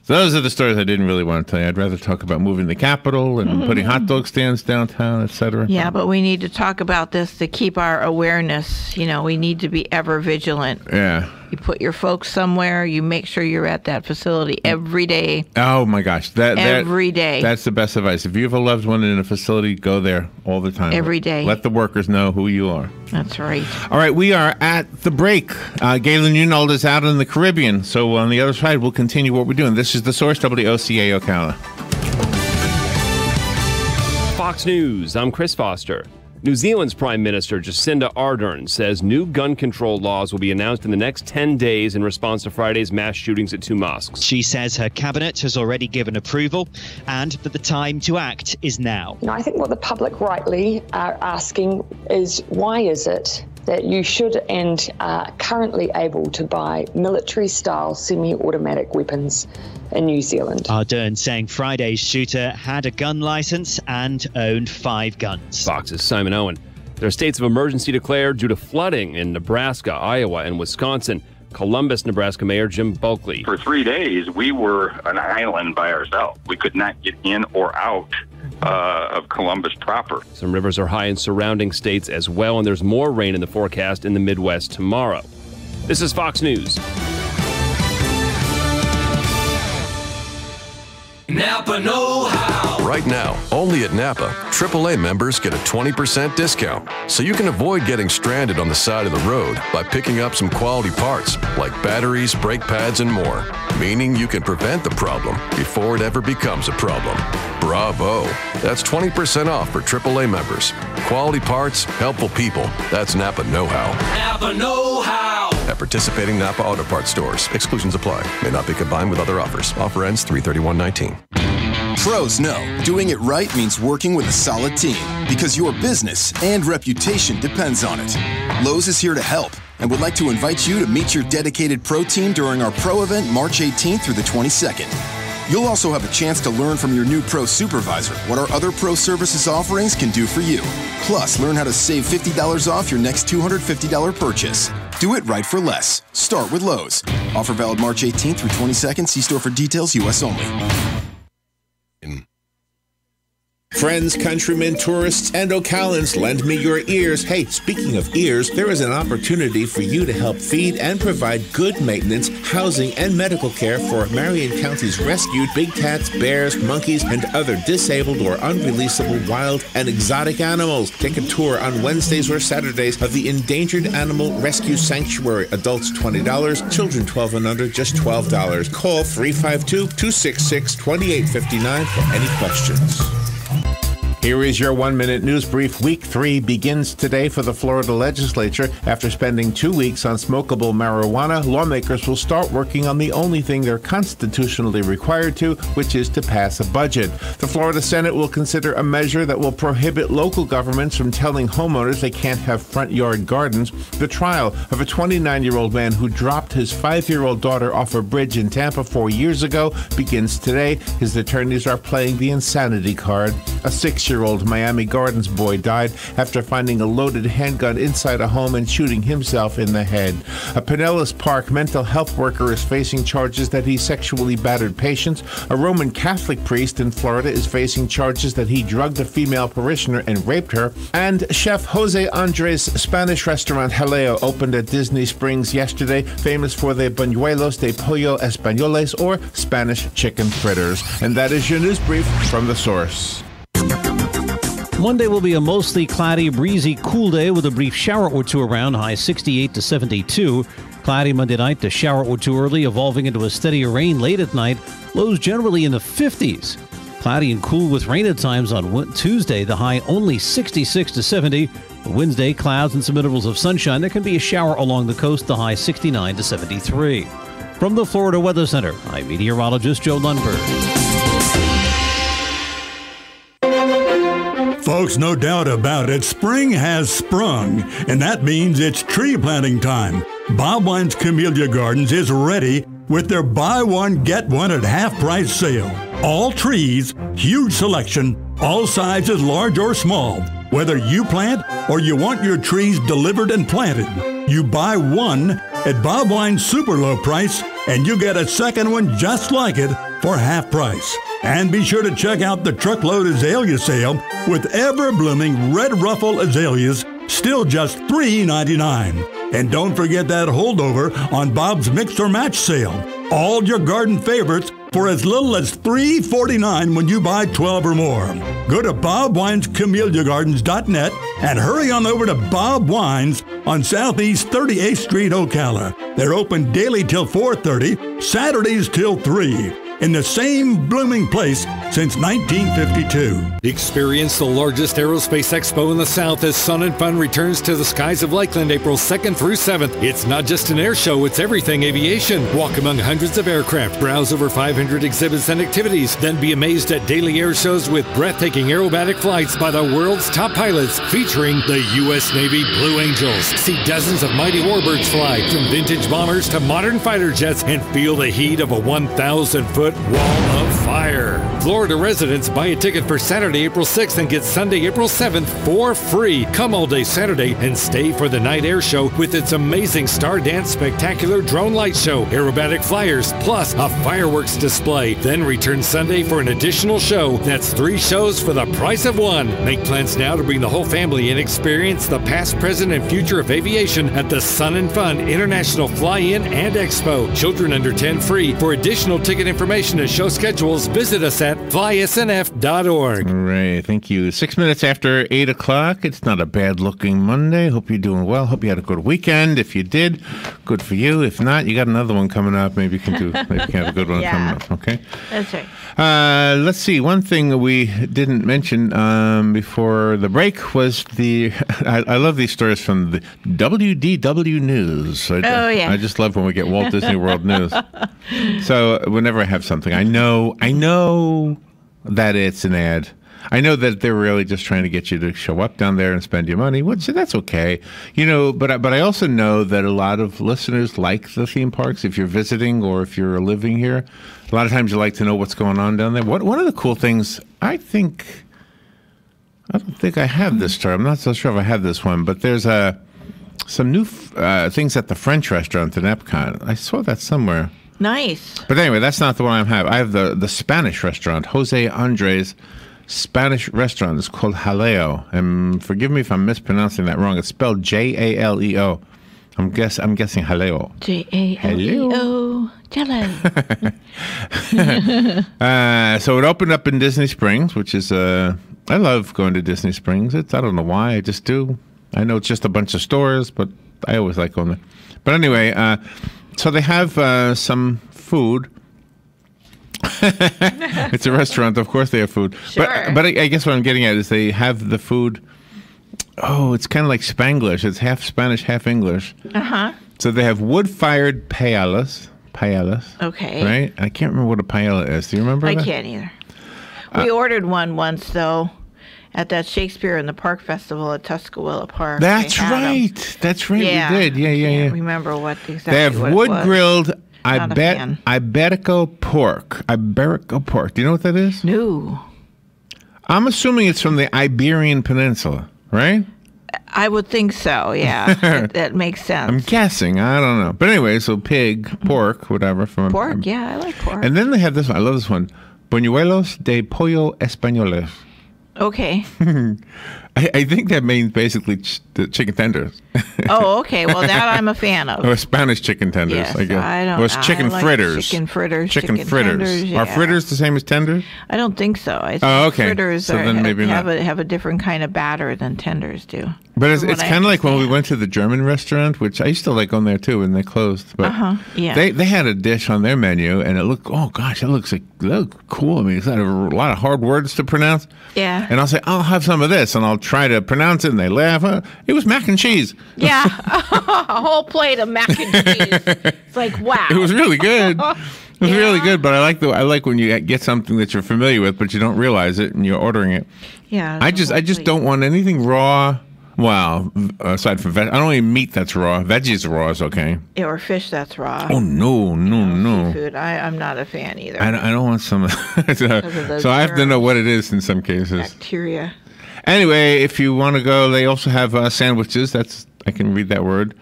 So those are the stories I didn't really want to tell you. I'd rather talk about moving the Capitol and putting hot dog stands downtown, etc. Yeah, but we need to talk about this to keep our awareness. You know, we need to be ever vigilant. Yeah. You put your folks somewhere, you make sure you're at that facility every day. Oh, my gosh. Every day. That's the best advice. If you have a loved one in a facility, go there all the time. Every day. Let the workers know who you are. That's right. All right, we are at the break. Galen Unold is out in the Caribbean, so on the other side, we'll continue what we're doing. This is The Source, WOCA Ocala. Fox News, I'm Chris Foster. New Zealand's Prime Minister Jacinda Ardern says new gun control laws will be announced in the next 10 days in response to Friday's mass shootings at two mosques. She says her cabinet has already given approval and that the time to act is now. I think what the public rightly are asking is why is it that you should and are currently able to buy military-style semi-automatic weapons in New Zealand. Ardern saying Friday's shooter had a gun license and owned 5 guns. Fox's Simon Owen. There are states of emergency declared due to flooding in Nebraska, Iowa, and Wisconsin. Columbus, Nebraska Mayor Jim Bulkley. For 3 days, we were an island by ourselves. We could not get in or out of Columbus proper. Some rivers are high in surrounding states as well, and there's more rain in the forecast in the Midwest tomorrow. This is Fox News. Napa know-how. Right now, only at Napa, AAA members get a 20% discount. So you can avoid getting stranded on the side of the road by picking up some quality parts like batteries, brake pads, and more. Meaning you can prevent the problem before it ever becomes a problem. Bravo! That's 20% off for AAA members. Quality parts, helpful people. That's Napa know-how. Napa know-how. At participating Napa Auto Parts stores. Exclusions apply. May not be combined with other offers. Offer ends 3/31/19. Pros know doing it right means working with a solid team because your business and reputation depends on it. Lowe's is here to help and would like to invite you to meet your dedicated pro team during our pro event March 18th through the 22nd. You'll also have a chance to learn from your new pro supervisor what our other pro services offerings can do for you. Plus, learn how to save $50 off your next $250 purchase. Do it right for less. Start with Lowe's. Offer valid March 18th through 22nd. See store for details, U.S. only. Friends, countrymen, tourists, and Ocalans, lend me your ears. Hey, speaking of ears, there is an opportunity for you to help feed and provide good maintenance, housing, and medical care for Marion County's rescued big cats, bears, monkeys, and other disabled or unreleasable wild and exotic animals. Take a tour on Wednesdays or Saturdays of the Endangered Animal Rescue Sanctuary. Adults $20, children 12 and under just $12. Call 352-266-2859 for any questions. Here is your 1-minute news brief. Week 3 begins today for the Florida legislature. After spending 2 weeks on smokable marijuana, lawmakers will start working on the only thing they're constitutionally required to, which is to pass a budget. The Florida Senate will consider a measure that will prohibit local governments from telling homeowners they can't have front yard gardens. The trial of a 29-year-old man who dropped his 5-year-old daughter off a bridge in Tampa 4 years ago begins today. His attorneys are playing the insanity card. A 6-year-old Miami Gardens boy died after finding a loaded handgun inside a home and shooting himself in the head. A Pinellas Park mental health worker is facing charges that he sexually battered patients. A Roman Catholic priest in Florida is facing charges that he drugged a female parishioner and raped her. And Chef Jose Andres' Spanish restaurant Jaleo opened at Disney Springs yesterday, famous for their buñuelos de pollo españoles, or Spanish chicken fritters. And that is your news brief from The Source. Monday will be a mostly cloudy, breezy, cool day with a brief shower or two around, high 68 to 72. Cloudy Monday night, the shower or two early, evolving into a steadier rain late at night. Lows generally in the 50s. Cloudy and cool with rain at times on Tuesday, the high only 66 to 70. Wednesday, clouds and some intervals of sunshine. There can be a shower along the coast, the high 69 to 73. From the Florida Weather Center, I'm meteorologist Joe Lundberg. Folks, no doubt about it, spring has sprung, and that means it's tree planting time. Bob Wine's Camellia Gardens is ready with their buy one, get one at half price sale. All trees, huge selection, all sizes, large or small. Whether you plant or you want your trees delivered and planted, you buy one at Bob Wine's super low price, and you get a second one just like it for half price. And be sure to check out the truckload azalea sale with ever-blooming red ruffle azaleas, still just $3.99. And don't forget that holdover on Bob's Mix or Match sale. All your garden favorites for as little as $3.49 when you buy 12 or more. Go to BobWinesCameliaGardens.net and hurry on over to Bob Wines on Southeast 38th Street, Ocala. They're open daily till 4:30, Saturdays till 3. In the same blooming place since 1952. Experience the largest aerospace expo in the South as Sun and Fun returns to the skies of Lakeland April 2nd through 7th. It's not just an air show, it's everything aviation. Walk among hundreds of aircraft, browse over 500 exhibits and activities, then be amazed at daily air shows with breathtaking aerobatic flights by the world's top pilots featuring the U.S. Navy Blue Angels. See dozens of mighty warbirds fly, from vintage bombers to modern fighter jets, and feel the heat of a 1,000-foot wall of fire. Florida residents, buy a ticket for Saturday, April 6th and get Sunday, April 7th for free. Come all day Saturday and stay for the night air show with its amazing Star Dance Spectacular drone light show, aerobatic flyers, plus a fireworks display. Then return Sunday for an additional show. That's 3 shows for the price of 1. Make plans now to bring the whole family and experience the past, present, and future of aviation at the Sun and Fun International Fly-In and Expo. Children under 10 free. For additional ticket information and show schedules, visit us at flysnf.org. All right, thank you. 6 minutes after 8 o'clock. It's not a bad-looking Monday. Hope you're doing well. Hope you had a good weekend. If you did, good for you. If not, you got another one coming up. Maybe you can have a good one coming up. Okay. That's right. Let's see. One thing we didn't mention before the break was I love these stories from the WDW News. Yeah. I just love when we get Walt Disney World News. So whenever I have something, I know that it's an ad. I know that they're really just trying to get you to show up down there and spend your money, which that's okay. But I also know that a lot of listeners like the theme parks. If you're visiting or if you're living here, a lot of times you like to know what's going on down there. One of the cool things, I don't think I have this term. I'm not so sure if I have this one, but there's some new things at the French restaurant in Epcot. I saw that somewhere. Nice. But anyway, that's not the one I have. I have the Spanish restaurant, Jose Andres Spanish restaurant. It's called Jaleo. And forgive me if I'm mispronouncing that wrong. It's spelled Jaleo. I'm guessing Jaleo. Jaleo. Jaleo. So it opened up in Disney Springs, which is I love going to Disney Springs. I don't know why. I just do. I know it's just a bunch of stores, but I always like going there. But anyway, so they have some food. It's a restaurant, of course they have food. Sure. But I guess what I'm getting at is they have the food. Oh, it's kind of like Spanglish. It's half Spanish, half English. Uh-huh. So they have wood-fired paellas. Okay. Right? I can't remember what a paella is. Do you remember that? I can't either. We ordered one once, though, at that Shakespeare in the Park Festival at Tuscaloosa Park. That's right. That's right. Yeah. We did. Yeah. I can't remember what exactly They have what wood-grilled fan. Iberico pork. Iberico pork. Do you know what that is? No. I'm assuming it's from the Iberian Peninsula, right? I would think so, yeah. that makes sense. I'm guessing. I don't know. But anyway, so pig, pork, whatever. Pork, yeah, I like pork. And then they have this one. I love this one. Buñuelos de pollo españoles. Okay. I think that means basically the chicken tenders. Oh, okay. Well, that I'm a fan of. Or Spanish chicken tenders, Yes, I guess. I don't. Or it's chicken I like fritters. Chicken fritters. Chicken fritters. Tenders, Are yeah. fritters the same as tenders? I don't think so. I think Okay. fritters So then maybe have not. a different kind of batter than tenders do. But it's from what I kind of like when we went to the German restaurant, which I used to like going there too, and they closed. But Yeah. they had a dish on their menu, and it looked, oh gosh, that looks cool. I mean, it's got a lot of hard words to pronounce. Yeah. And I'll say, I'll have some of this, and I'll try to pronounce it, and they laugh. It was mac and cheese. Yeah, a whole plate of mac and cheese. It's like, wow. It was really good. It was really good, but I like when you get something that you're familiar with, but you don't realize it, and you're ordering it. Yeah. I just don't want anything raw. Well, aside from I don't eat meat that's raw. Veggies raw is okay. Yeah, or fish that's raw. Oh no. Seafood, I'm not a fan either. I don't want some. So I have to know what it is in some cases. Bacteria. Anyway, if you want to go, they also have sandwiches. I can read that word.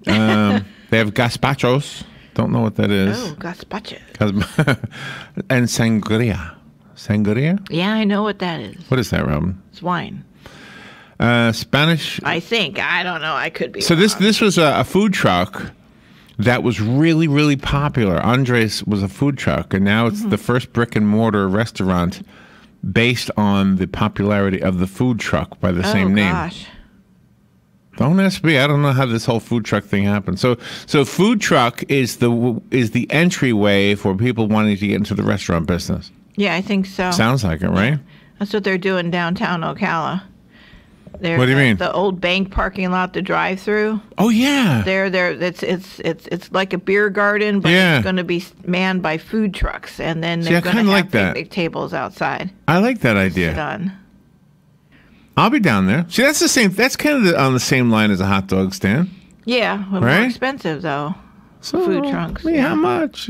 They have gazpachos. Don't know what that is. Oh, gazpacho. And sangria. Sangria? Yeah, I know what that is. What is that, Robin? It's wine. Spanish. I think. I don't know. I could be So wrong. this was a food truck that was really, really popular. Andres was a food truck, and now it's the first brick and mortar restaurant based on the popularity of the food truck by the same name. Gosh. Don't ask me. I don't know how this whole food truck thing happened. So food truck is the entryway for people wanting to get into the restaurant business. Yeah, I think so. Sounds like it, right? That's what they're doing downtown Ocala. What do you mean? The old bank parking lot, the drive-through. Oh yeah. It's like a beer garden, but it's going to be manned by food trucks, and then they're going to have picnic tables outside. I like that idea. Sit on. I'll be down there. See, that's the same. That's kind of on the same line as a hot dog stand. Yeah, but more expensive though. So, food trucks. How much?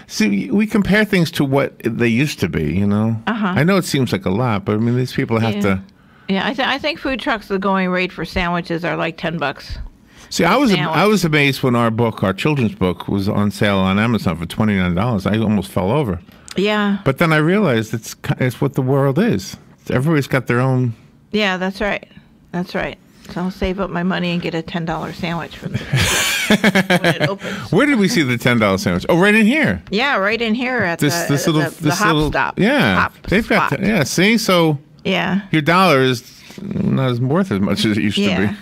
See, we compare things to what they used to be. I know it seems like a lot, but I mean, these people have to. Yeah, I think food trucks, the going rate for sandwiches are like $10. See, I was amazed when our children's book, was on sale on Amazon for $29. I almost fell over. Yeah. But then I realized it's what the world is. Everybody's got their own. Yeah, that's right. That's right. So I'll save up my money and get a $10 sandwich from the when it opens. Where did we see the $10 sandwich? Oh, right in here. Yeah, right in here at the hop little stop. Yeah, they've got. See, so. Yeah. Your dollar is not as worth as much as it used to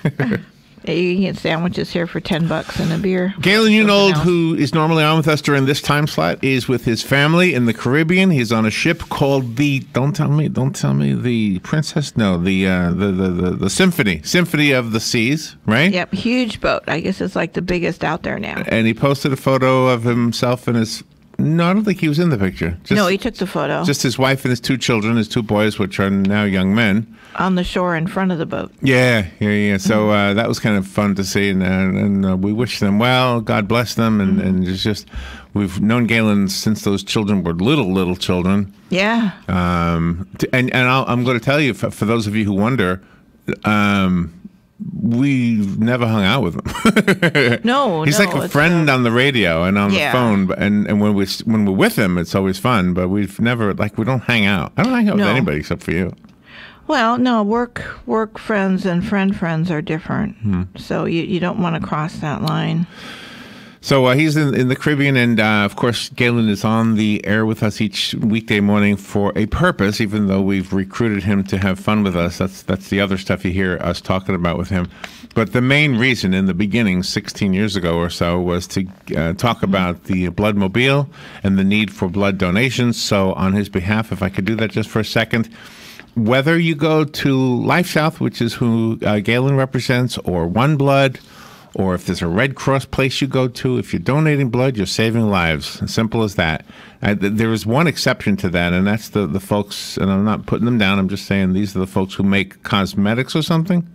be. You can get sandwiches here for $10 and a beer. Galen Unold, who is normally on with us during this time slot, is with his family in the Caribbean. He's on a ship called the don't tell me the Princess. No, the Symphony of the Seas, right? Yep, huge boat. I guess it's like the biggest out there now. And he posted a photo of himself and his. No, I don't think he was in the picture. No, he took the photo. Just his wife and his two children, his two boys, which are now young men. On the shore in front of the boat. Yeah. So that was kind of fun to see, and we wish them well. God bless them, and it's just we've known Galen since those children were little children. Yeah. I'm going to tell you, for those of you who wonder, we've never hung out with him. No, he's like a friend on the radio and on the phone, and when we're with him, it's always fun. But we've never we don't hang out. I don't hang out with anybody except for you. Well, no, work friends and friends are different. So you don't want to cross that line. So he's in the Caribbean, and of course, Galen is on the air with us each weekday morning for a purpose, even though we've recruited him to have fun with us. That's the other stuff you hear us talking about with him. But the main reason in the beginning, 16 years ago or so, was to talk about the Bloodmobile and the need for blood donations. So on his behalf, if I could do that just for a second, whether you go to Life South, which is who Galen represents, or One Blood, or if there's a Red Cross place you go to, if you're donating blood, you're saving lives. As simple as that. There is one exception to that, and that's the folks, and I'm not putting them down, I'm just saying these are the folks who make cosmetics or something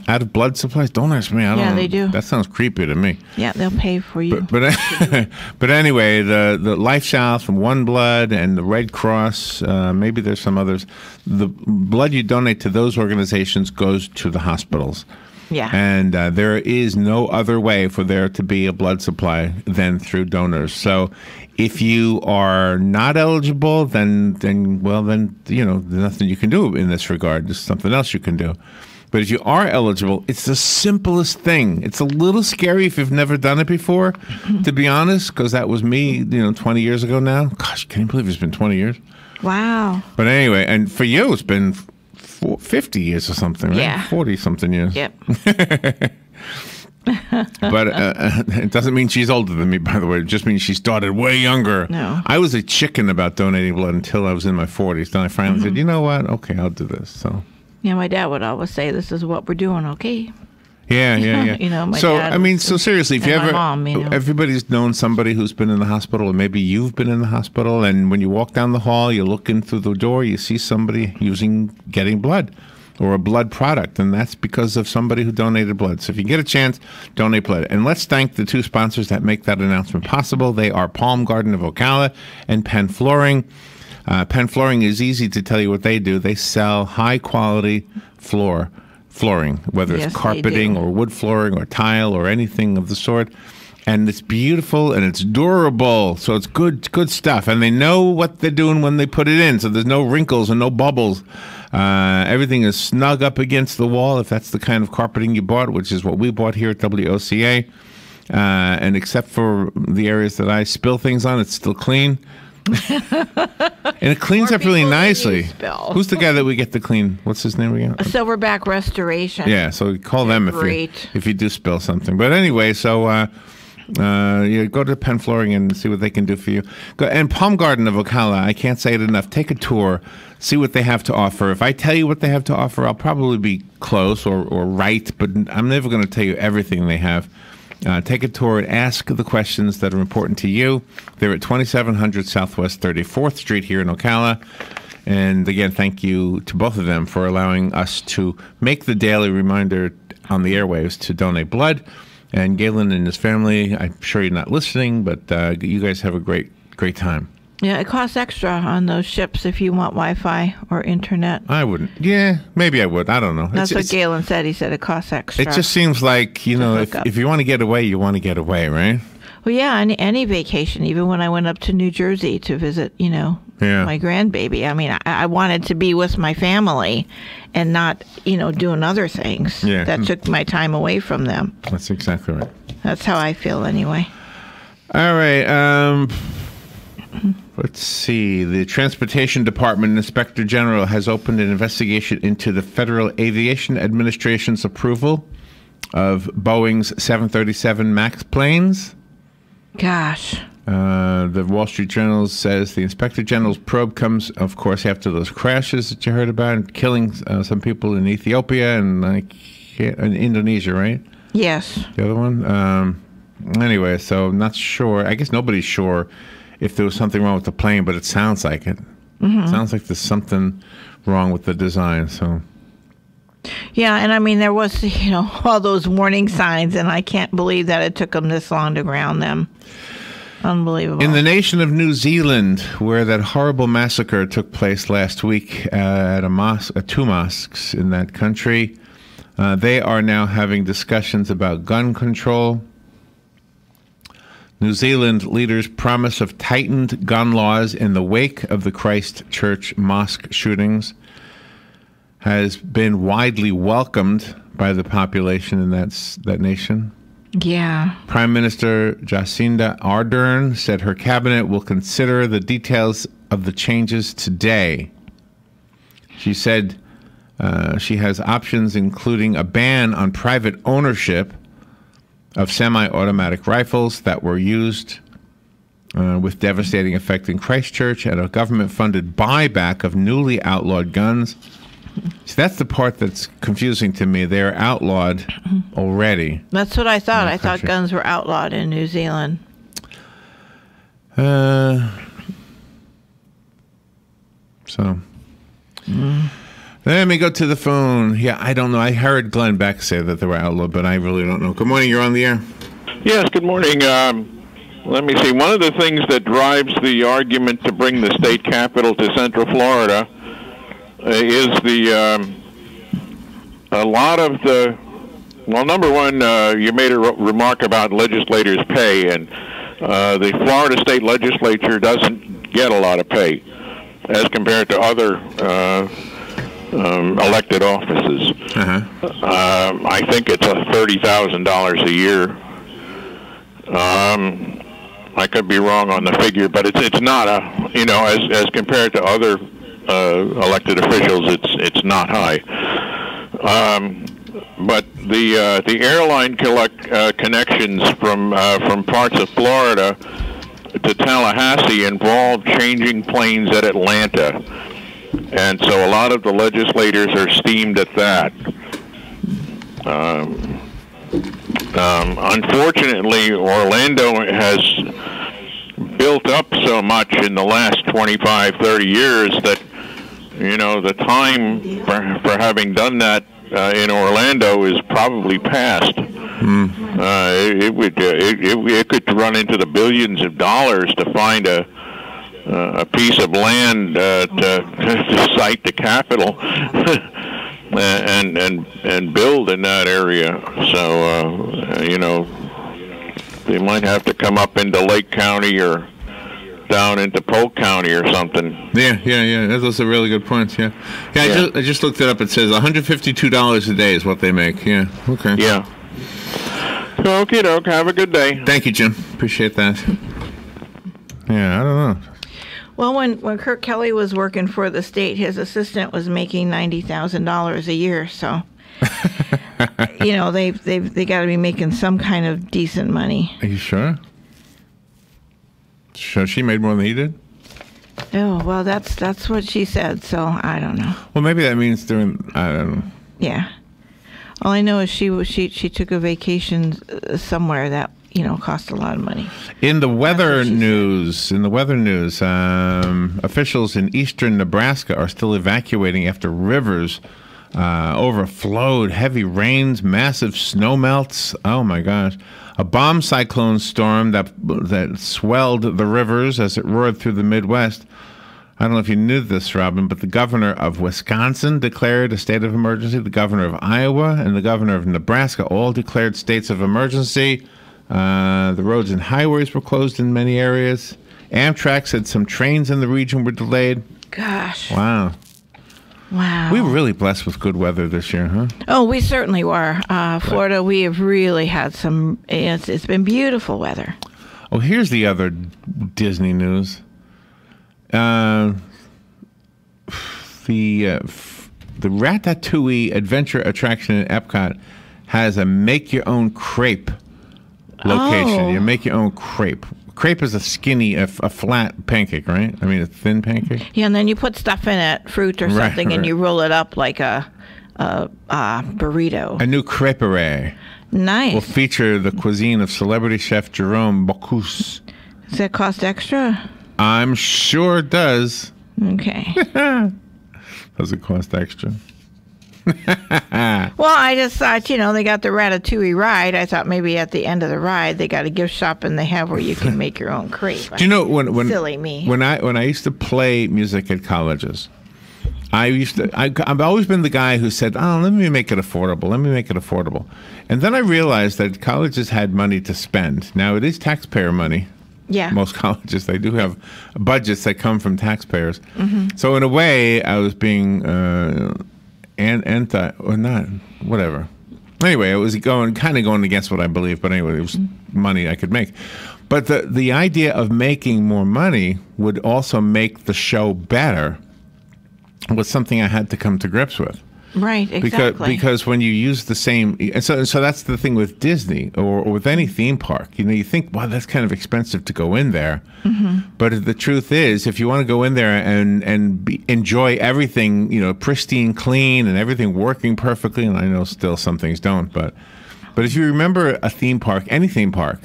out of blood supplies. Don't ask me. I don't know. They do. That sounds creepy to me. Yeah, they'll pay for you. But anyway, the Life South and One Blood and the Red Cross, maybe there's some others. The blood you donate to those organizations goes to the hospitals. Yeah. And there is no other way for there to be a blood supply than through donors. So if you are not eligible, then there's nothing you can do in this regard. There's something else you can do. But if you are eligible, it's the simplest thing. It's a little scary if you've never done it before, to be honest, because that was me, 20 years ago now. Gosh, can you believe it's been 20 years? Wow. But anyway, and for you, it's been 50 years or something, right? Yeah. 40-something years. Yep. But it doesn't mean she's older than me, by the way. It just means she started way younger. No. I was a chicken about donating blood until I was in my 40s. Then I finally said, you know what? Okay, I'll do this. So. Yeah, my dad would always say, "This is what we're doing, okay?" Yeah. My so dad I mean, so seriously, if you and my ever, mom, everybody's known somebody who's been in the hospital, or maybe you've been in the hospital, and when you walk down the hall, you look in through the door, you see somebody getting blood, or a blood product, and that's because of somebody who donated blood. So if you get a chance, donate blood. And let's thank the two sponsors that make that announcement possible. They are Palm Garden of Ocala and Penn Flooring. Penn Flooring is easy to tell you what they do. They sell high-quality flooring, whether it's carpeting or wood flooring or tile or anything of the sort. And it's beautiful and it's durable, so it's good stuff. And they know what they're doing when they put it in, so there's no wrinkles and no bubbles. Everything is snug up against the wall, if that's the kind of carpeting you bought, which is what we bought here at WOCA. And except for the areas that I spill things on, it's still clean. And it cleans up really nicely. Who's the guy that we get to clean? What's his name again? Silverback Restoration. Yeah, so call them if you do spill something. But anyway, so you go to Penn Flooring and see what they can do for you. And Palm Garden of Ocala, I can't say it enough. Take a tour, see what they have to offer. If I tell you what they have to offer, I'll probably be close or right, but I'm never going to tell you everything they have. Take a tour and ask the questions that are important to you. They're at 2700 Southwest 34th Street here in Ocala. And again, thank you to both of them for allowing us to make the daily reminder on the airwaves to donate blood. And Galen and his family, I'm sure you're not listening, but you guys have a great time. Yeah, it costs extra on those ships if you want Wi-Fi or internet. I wouldn't. Yeah, maybe I would. I don't know. That's what Galen said. He said it costs extra. It just seems like, if you want to get away, you want to get away, right? Well, yeah, any vacation, even when I went up to New Jersey to visit, my grandbaby. I mean, I wanted to be with my family and not, doing other things. Yeah. That took my time away from them. That's exactly right. That's how I feel anyway. All right. Let's see. The Transportation Department Inspector General has opened an investigation into the Federal Aviation Administration's approval of Boeing's 737 MAX planes. Gosh. The Wall Street Journal says the Inspector General's probe comes, of course, after those crashes that you heard about, and killing some people in Ethiopia and in Indonesia, right? Yes. The other one? Anyway, so I'm not sure. I guess nobody's sure if there was something wrong with the plane, but it sounds like it. Mm-hmm. It sounds like there's something wrong with the design, so... Yeah, and I mean, there was, all those warning signs, and I can't believe that it took them this long to ground them. Unbelievable. In the nation of New Zealand, where that horrible massacre took place last week at two mosques in that country, they are now having discussions about gun control. New Zealand leaders' promise of tightened gun laws in the wake of the Christchurch mosque shootings has been widely welcomed by the population in that nation. Yeah. Prime Minister Jacinda Ardern said her cabinet will consider the details of the changes today. She said she has options including a ban on private ownership of semi-automatic rifles that were used with devastating effect in Christchurch, and a government-funded buyback of newly outlawed guns. See, that's the part that's confusing to me. They're outlawed already. That's what I thought. I thought guns were outlawed in New Zealand. Let me go to the phone. Yeah, I don't know. I heard Glenn Beck say that they were outlawed, but I really don't know. Good morning. You're on the air. Yes, good morning. Let me see. One of the things that drives the argument to bring the state capital to Central Florida is a lot of the, well, number one, you made a remark about legislators' pay, and the Florida state legislature doesn't get a lot of pay as compared to other elected offices. I think it's $30,000 a year. I could be wrong on the figure, but it's not as compared to other elected officials, it's not high. But the airline connections from parts of Florida to Tallahassee involve changing planes at Atlanta, and so a lot of the legislators are steamed at that. Unfortunately, Orlando has built up so much in the last 25, 30 years that, the time for having done that in Orlando is probably past. It could run into the billions of dollars to find a piece of land to site the Capitol and build in that area. So they might have to come up into Lake County or down into Polk County or something. Yeah. Those are really good points. Yeah. I just looked it up. It says $152 a day is what they make. Yeah. Okay. Yeah. Okie doke. Have a good day. Thank you, Jim. Appreciate that. Yeah, I don't know. Well, when Kirk Kelly was working for the state, his assistant was making $90,000 a year. So, they got to be making some kind of decent money. Are you sure? So she made more than he did? Oh, well, that's what she said. So I don't know. Well, maybe that means I don't know. Yeah. All I know is she took a vacation somewhere that cost a lot of money. In the weather news, officials in eastern Nebraska are still evacuating after rivers overflowed, heavy rains, massive snowmelts. Oh my gosh. A bomb cyclone storm that swelled the rivers as it roared through the Midwest. I don't know if you knew this, Robin, but the governor of Wisconsin declared a state of emergency. The governor of Iowa and the governor of Nebraska all declared states of emergency. The roads and highways were closed in many areas. Amtrak said some trains in the region were delayed. Gosh. Wow. Wow. We were really blessed with good weather this year, huh? Oh, we certainly were. Florida, we have really had it's been beautiful weather. Oh, here's the other Disney news. The Ratatouille adventure attraction in Epcot has a make-your-own crepe location. Oh. You make your own crepe. Crepe is a flat pancake, right? I mean, a thin pancake. Yeah, and then you put stuff in it, fruit or something, right. And you roll it up like a burrito. A new creperie. Nice. Will feature the cuisine of celebrity chef Jerome Bocuse. Does that cost extra? I'm sure it does. Okay. Does it cost extra? Well, I just thought, they got the Ratatouille ride. I thought maybe at the end of the ride they got a gift shop and they have where you can make your own crepe. Do you know when silly me when I used to play music at colleges, I've always been the guy who said, let me make it affordable. And then I realized that colleges had money to spend. Now it is taxpayer money. Yeah. Most colleges, they do have budgets that come from taxpayers. Mm-hmm. So in a way, I was being anti or not, whatever. Anyway, it was going against what I believe. But anyway, it was money I could make. But the idea of making more money would also make the show better was something I had to come to grips with. Right, exactly. Because when you use the same, and so that's the thing with Disney or with any theme park. You think, wow, that's kind of expensive to go in there. Mm-hmm. But the truth is, if you want to go in there and enjoy everything, pristine, clean, and everything working perfectly, and I know still some things don't, but if you remember a theme park, any theme park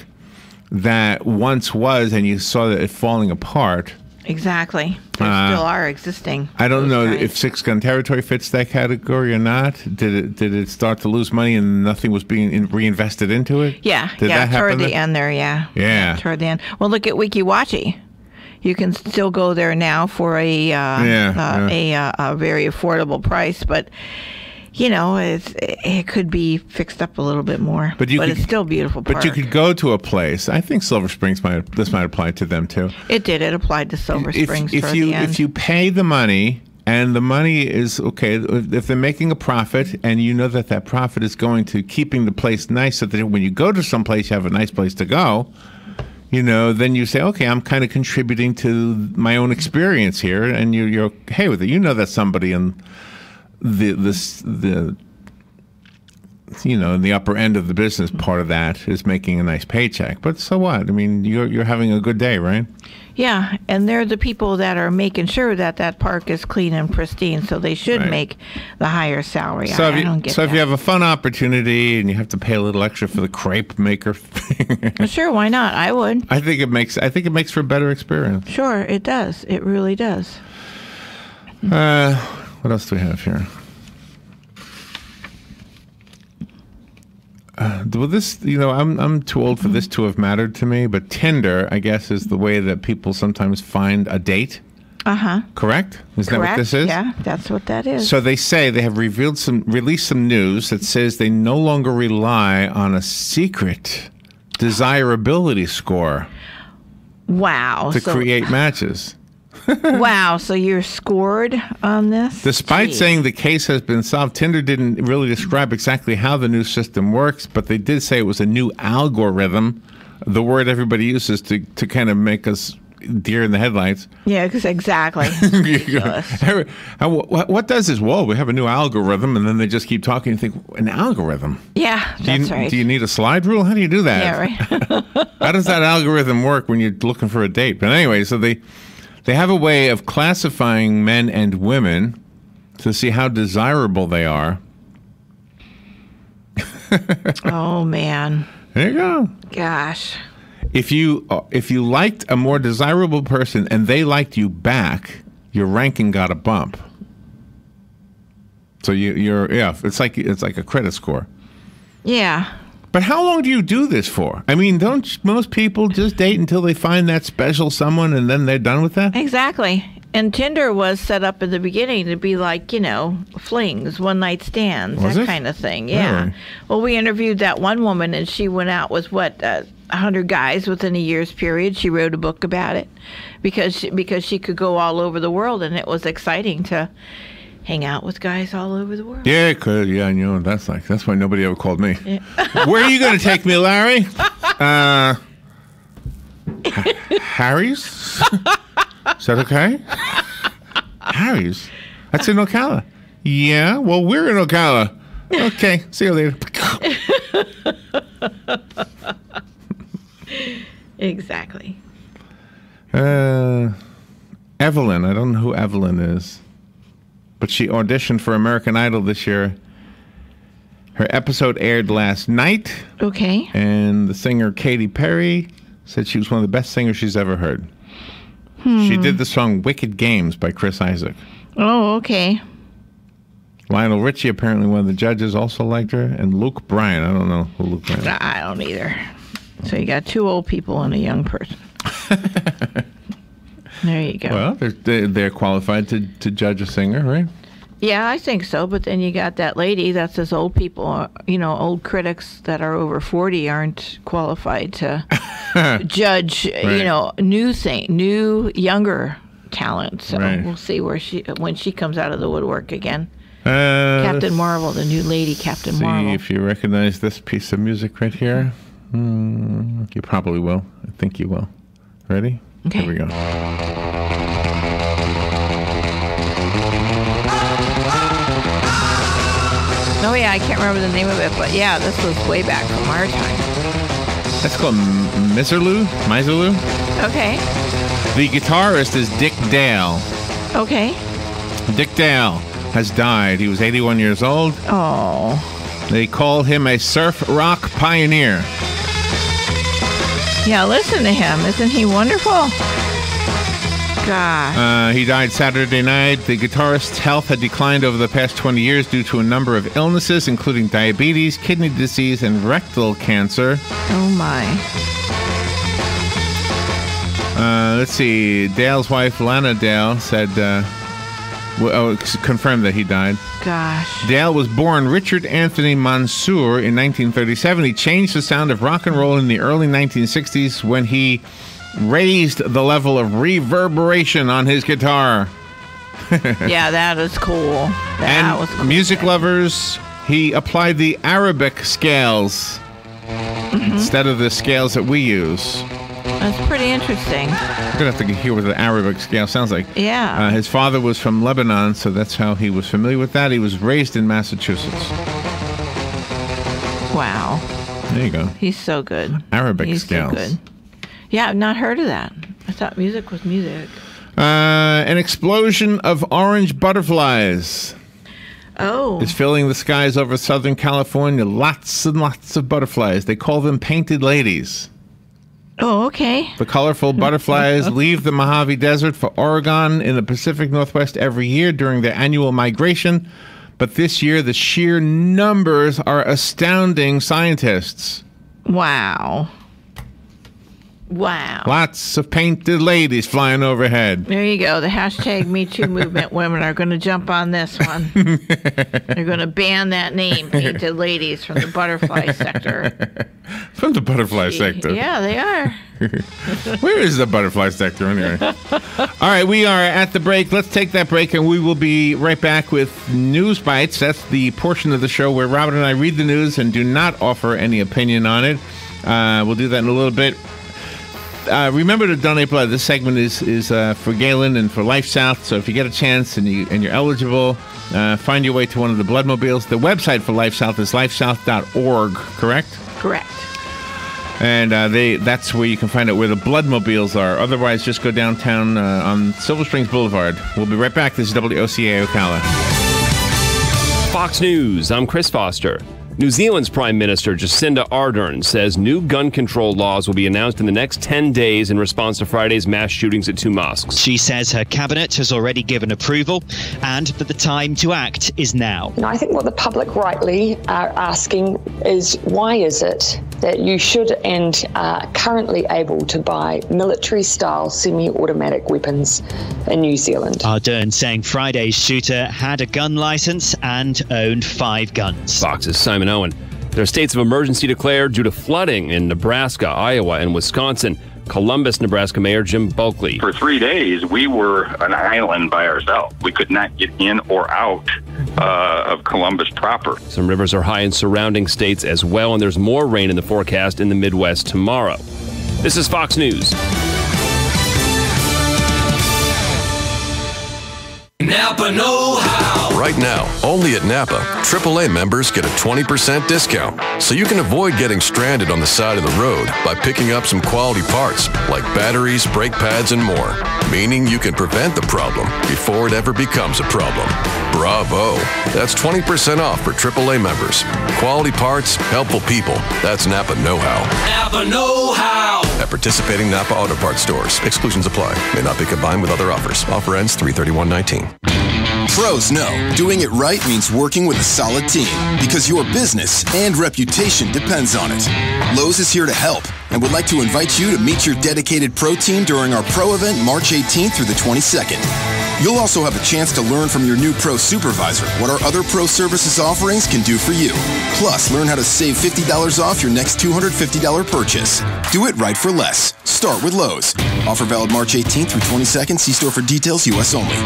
that once was, and you saw that it falling apart. Exactly. They still are existing. I don't know if Six Gun Territory fits that category or not. Did it start to lose money and nothing was being reinvested into it? Yeah. Did that happen toward the end there, yeah. Yeah. Toward the end. Well, look at Wiki Wachi. You can still go there now for a very affordable price, but it could be fixed up a little bit more. But it's still a beautiful park. But you could go to a place. I think Silver Springs might apply to them too. It did. It applied to Silver Springs toward the end. If you pay the money And the money is, okay, if they're making a profit and you know that that profit is going to keeping the place nice so that when you go to some place, you have a nice place to go, you know, then you say, okay, I'm kind of contributing to my own experience here. And you're okay with it. You know that somebody in the you know, in the upper end of the business part of that is making a nice paycheck. But so what? I mean, you're having a good day, right? Yeah, and they're the people that are making sure that that park is clean and pristine, so they should make the higher salary. So, if you have a fun opportunity and you have to pay a little extra for the crepe maker thing, sure, why not? I would. I think it makes for a better experience. Sure, it does. It really does. What else do we have here? Well, this, you know, I'm too old for this to have mattered to me, but Tinder, I guess, is the way that people sometimes find a date. Uh-huh. Correct? Is that what this is? Yeah, that's what that is. So they say they have released some news that says they no longer rely on a secret desirability score. Wow. To create matches. Wow, so you're scored on this? Despite saying the case has been solved, Tinder didn't really describe exactly how the new system works, but they did say it was a new algorithm, the word everybody uses to kind of make us deer in the headlights. Yeah, because exactly. What does this? Whoa, we have a new algorithm, and then they just keep talking and think, an algorithm? Yeah, that's right. Do you need a slide rule? How do you do that? Yeah, right. How does that algorithm work when you're looking for a date? But anyway, so they have a way of classifying men and women to see how desirable they are. Oh, man. There you go. Gosh. If you liked a more desirable person and they liked you back, your ranking got a bump. So it's like a credit score. Yeah. But how long do you do this for? I mean, don't most people just date until they find that special someone and then they're done with that? Exactly. And Tinder was set up in the beginning to be like, you know, flings, one-night stands, kind of thing. Yeah. Really? Well, we interviewed that one woman, and she went out with, 100 guys within a year's period. She wrote a book about it because she could go all over the world, and it was exciting to hang out with guys all over the world. Yeah, it could. Yeah, you know, that's why nobody ever called me. Yeah. Where are you going to take me, Larry? Harry's? Is that okay? Harry's? That's in Ocala. Yeah, well, we're in Ocala. Okay, see you later. Exactly. Evelyn. I don't know who Evelyn is. But she auditioned for American Idol this year. Her episode aired last night. Okay. And the singer Katy Perry said she was one of the best singers she's ever heard. She did the song Wicked Games by Chris Isaak. Oh, okay. Lionel Richie, apparently one of the judges, also liked her. And Luke Bryan. I don't know who Luke Bryan is. I don't either. So you got two old people and a young person. There you go. Well, they're qualified to judge a singer, right? Yeah, I think so. But then you got that lady that says old people, you know, old critics that are over 40 aren't qualified to judge, right. You know, new younger talent. So we'll see when she comes out of the woodwork again. Captain Marvel, the new lady Captain Marvel. See if you recognize this piece of music right here. You probably will. I think you will. Ready? Okay. Here we go. Oh, yeah, I can't remember the name of it, but yeah, this was way back from our time. That's called Miserlou? Okay. The guitarist is Dick Dale. Okay. Dick Dale has died. He was 81 years old. Oh. They call him a surf rock pioneer. Yeah, listen to him. Isn't he wonderful? Gosh. He died Saturday night. The guitarist's health had declined over the past 20 years due to a number of illnesses, including diabetes, kidney disease, and rectal cancer. Oh, my. Let's see. Dale's wife, Lana Dale, said, confirmed that he died. Gosh. Dale was born Richard Anthony Mansour in 1937. He changed the sound of rock and roll in the early 1960s when he raised the level of reverberation on his guitar. Yeah, that is cool. That was cool. Music lovers, he applied the Arabic scales instead of the scales that we use. That's pretty interesting. I'm going to have to hear what the Arabic scale sounds like. Yeah. His father was from Lebanon, so that's how he was familiar with that. He was raised in Massachusetts. Wow. There you go. He's so good. Arabic scales. So good. Yeah, I've not heard of that. I thought music was music. An explosion of orange butterflies. Oh. Is filling the skies over Southern California. Lots and lots of butterflies. They call them painted ladies. Oh, okay. The colorful butterflies leave the Mojave Desert for Oregon in the Pacific Northwest every year during their annual migration. But this year, the sheer numbers are astounding scientists. Wow. Wow. Lots of painted ladies flying overhead. There you go. The hashtag #MeToo movement women are going to jump on this one. They're going to ban that name, painted ladies, from the butterfly sector. From the butterfly sector? Yeah, they are. Where is the butterfly sector anyway? All right, we are at the break. Let's take that break, and we will be right back with News Bites. That's the portion of the show where Robert and I read the news and do not offer any opinion on it. We'll do that in a little bit. Remember to donate blood. This segment is for Galen and for Life South. So if you get a chance and you're eligible, find your way to one of the bloodmobiles. The website for Life South is lifesouth.org, correct? Correct. And that's where you can find out where the bloodmobiles are. Otherwise, just go downtown on Silver Springs Boulevard. We'll be right back. This is WOCA Ocala. Fox News, I'm Chris Foster. New Zealand's Prime Minister Jacinda Ardern says new gun control laws will be announced in the next 10 days in response to Friday's mass shootings at two mosques. She says her cabinet has already given approval and that the time to act is now. And I think what the public rightly are asking is, why is it that you should and are currently able to buy military-style semi-automatic weapons in New Zealand? Ardern saying Friday's shooter had a gun license and owned 5 guns. Fox's Simon Owen. There are states of emergency declared due to flooding in Nebraska, Iowa, and Wisconsin. Columbus, Nebraska Mayor Jim Bulkley. For 3 days, we were an island by ourselves. We could not get in or out of Columbus proper. Some rivers are high in surrounding states as well, and there's more rain in the forecast in the Midwest tomorrow. This is Fox News. Napa know-how. Right now, only at Napa, AAA members get a 20% discount. So you can avoid getting stranded on the side of the road by picking up some quality parts like batteries, brake pads, and more. Meaning you can prevent the problem before it ever becomes a problem. Bravo! That's 20% off for AAA members. Quality parts, helpful people. That's Napa know-how. Napa know-how. At participating Napa Auto Parts stores. Exclusions apply. May not be combined with other offers. Offer ends 3/31/19. Pros know doing it right means working with a solid team because your business and reputation depends on it. Lowe's is here to help and would like to invite you to meet your dedicated pro team during our pro event March 18th through the 22nd. You'll also have a chance to learn from your new pro supervisor what our other pro services offerings can do for you. Plus, learn how to save $50 off your next $250 purchase. Do it right for less. Start with Lowe's. Offer valid March 18th through 22nd. See store for details, U.S. only.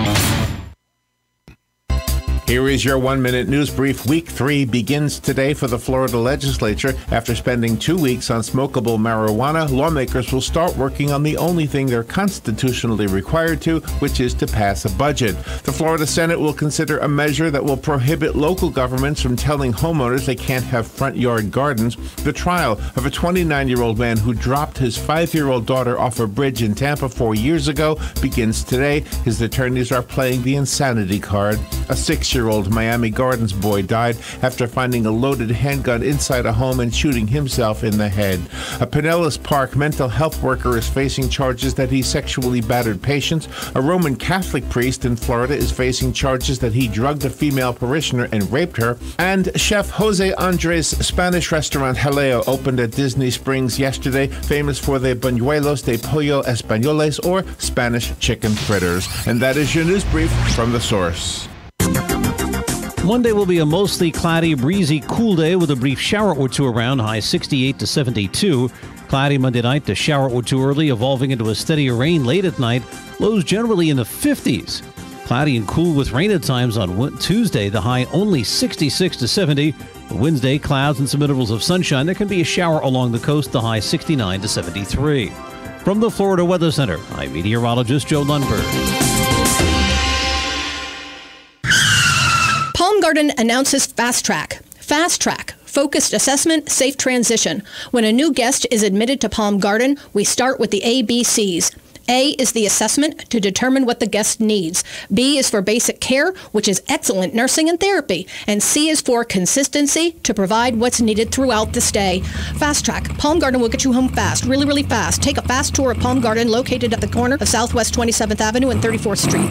Here is your 1-minute news brief. Week 3 begins today for the Florida legislature. After spending 2 weeks on smokable marijuana, lawmakers will start working on the only thing they're constitutionally required to, which is to pass a budget. The Florida Senate will consider a measure that will prohibit local governments from telling homeowners they can't have front yard gardens. The trial of a 29-year-old man who dropped his 5-year-old daughter off a bridge in Tampa 4 years ago begins today. His attorneys are playing the insanity card. A 6-year-old Miami Gardens boy died after finding a loaded handgun inside a home and shooting himself in the head. A Pinellas Park mental health worker is facing charges that he sexually battered patients. A Roman Catholic priest in Florida is facing charges that he drugged a female parishioner and raped her. And Chef Jose Andres' Spanish restaurant Jaleo opened at Disney Springs yesterday, famous for their buñuelos de pollo españoles, or Spanish chicken fritters. And that is your news brief from The Source. Monday will be a mostly cloudy, breezy, cool day with a brief shower or two around, high 68 to 72. Cloudy Monday night, the shower or two early, evolving into a steadier rain late at night. Lows generally in the 50s. Cloudy and cool with rain at times on Tuesday. The high only 66 to 70. Wednesday, clouds and some intervals of sunshine. There can be a shower along the coast. The high 69 to 73. From the Florida Weather Center, I'm meteorologist Joe Lundberg. Palm Garden announces Fast Track. Fast Track. Focused assessment, safe transition. When a new guest is admitted to Palm Garden, we start with the ABCs. A is the assessment to determine what the guest needs. B is for basic care, which is excellent nursing and therapy. And C is for consistency to provide what's needed throughout the stay. Fast Track. Palm Garden will get you home fast, really, really fast. Take a fast tour of Palm Garden, located at the corner of Southwest 27th Avenue and 34th Street.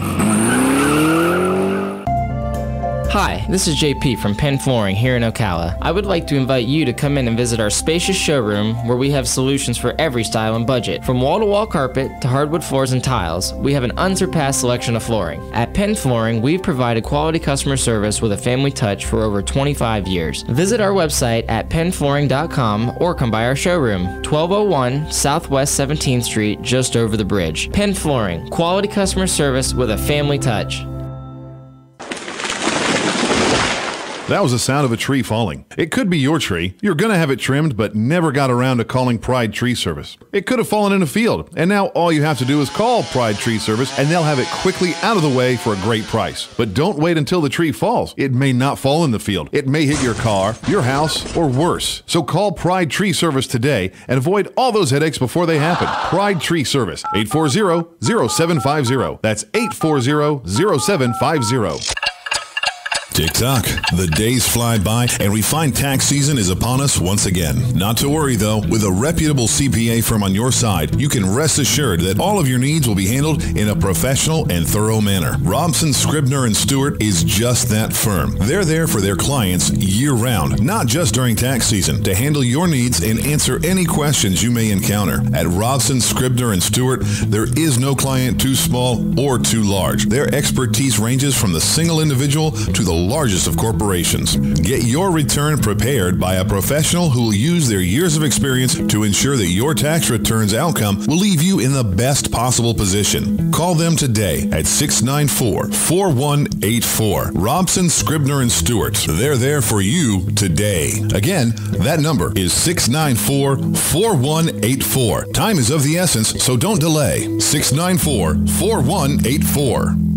Hi, this is JP from Penn Flooring here in Ocala. I would like to invite you to come in and visit our spacious showroom where we have solutions for every style and budget. From wall-to-wall carpet to hardwood floors and tiles, we have an unsurpassed selection of flooring. At Penn Flooring, we've provided quality customer service with a family touch for over 25 years. Visit our website at pennflooring.com or come by our showroom, 1201 Southwest 17th Street, just over the bridge. Penn Flooring, quality customer service with a family touch. That was the sound of a tree falling. It could be your tree. You're going to have it trimmed, but never got around to calling Pride Tree Service. It could have fallen in a field, and now all you have to do is call Pride Tree Service, and they'll have it quickly out of the way for a great price. But don't wait until the tree falls. It may not fall in the field. It may hit your car, your house, or worse. So call Pride Tree Service today and avoid all those headaches before they happen. Pride Tree Service, 840-0750. That's 840-0750. Tick-tock. The days fly by, and we find tax season is upon us once again. Not to worry, though. With a reputable CPA firm on your side, you can rest assured that all of your needs will be handled in a professional and thorough manner. Robson, Scribner & Stewart is just that firm. They're there for their clients year-round, not just during tax season, to handle your needs and answer any questions you may encounter. At Robson, Scribner & Stewart, there is no client too small or too large. Their expertise ranges from the single individual to the largest of corporations. Get your return prepared by a professional who will use their years of experience to ensure that your tax return's outcome will leave you in the best possible position. Call them today at 694-4184. Robson, Scribner & Stewart. They're there for you today. Again, that number is 694-4184. Time is of the essence, so don't delay. 694-4184.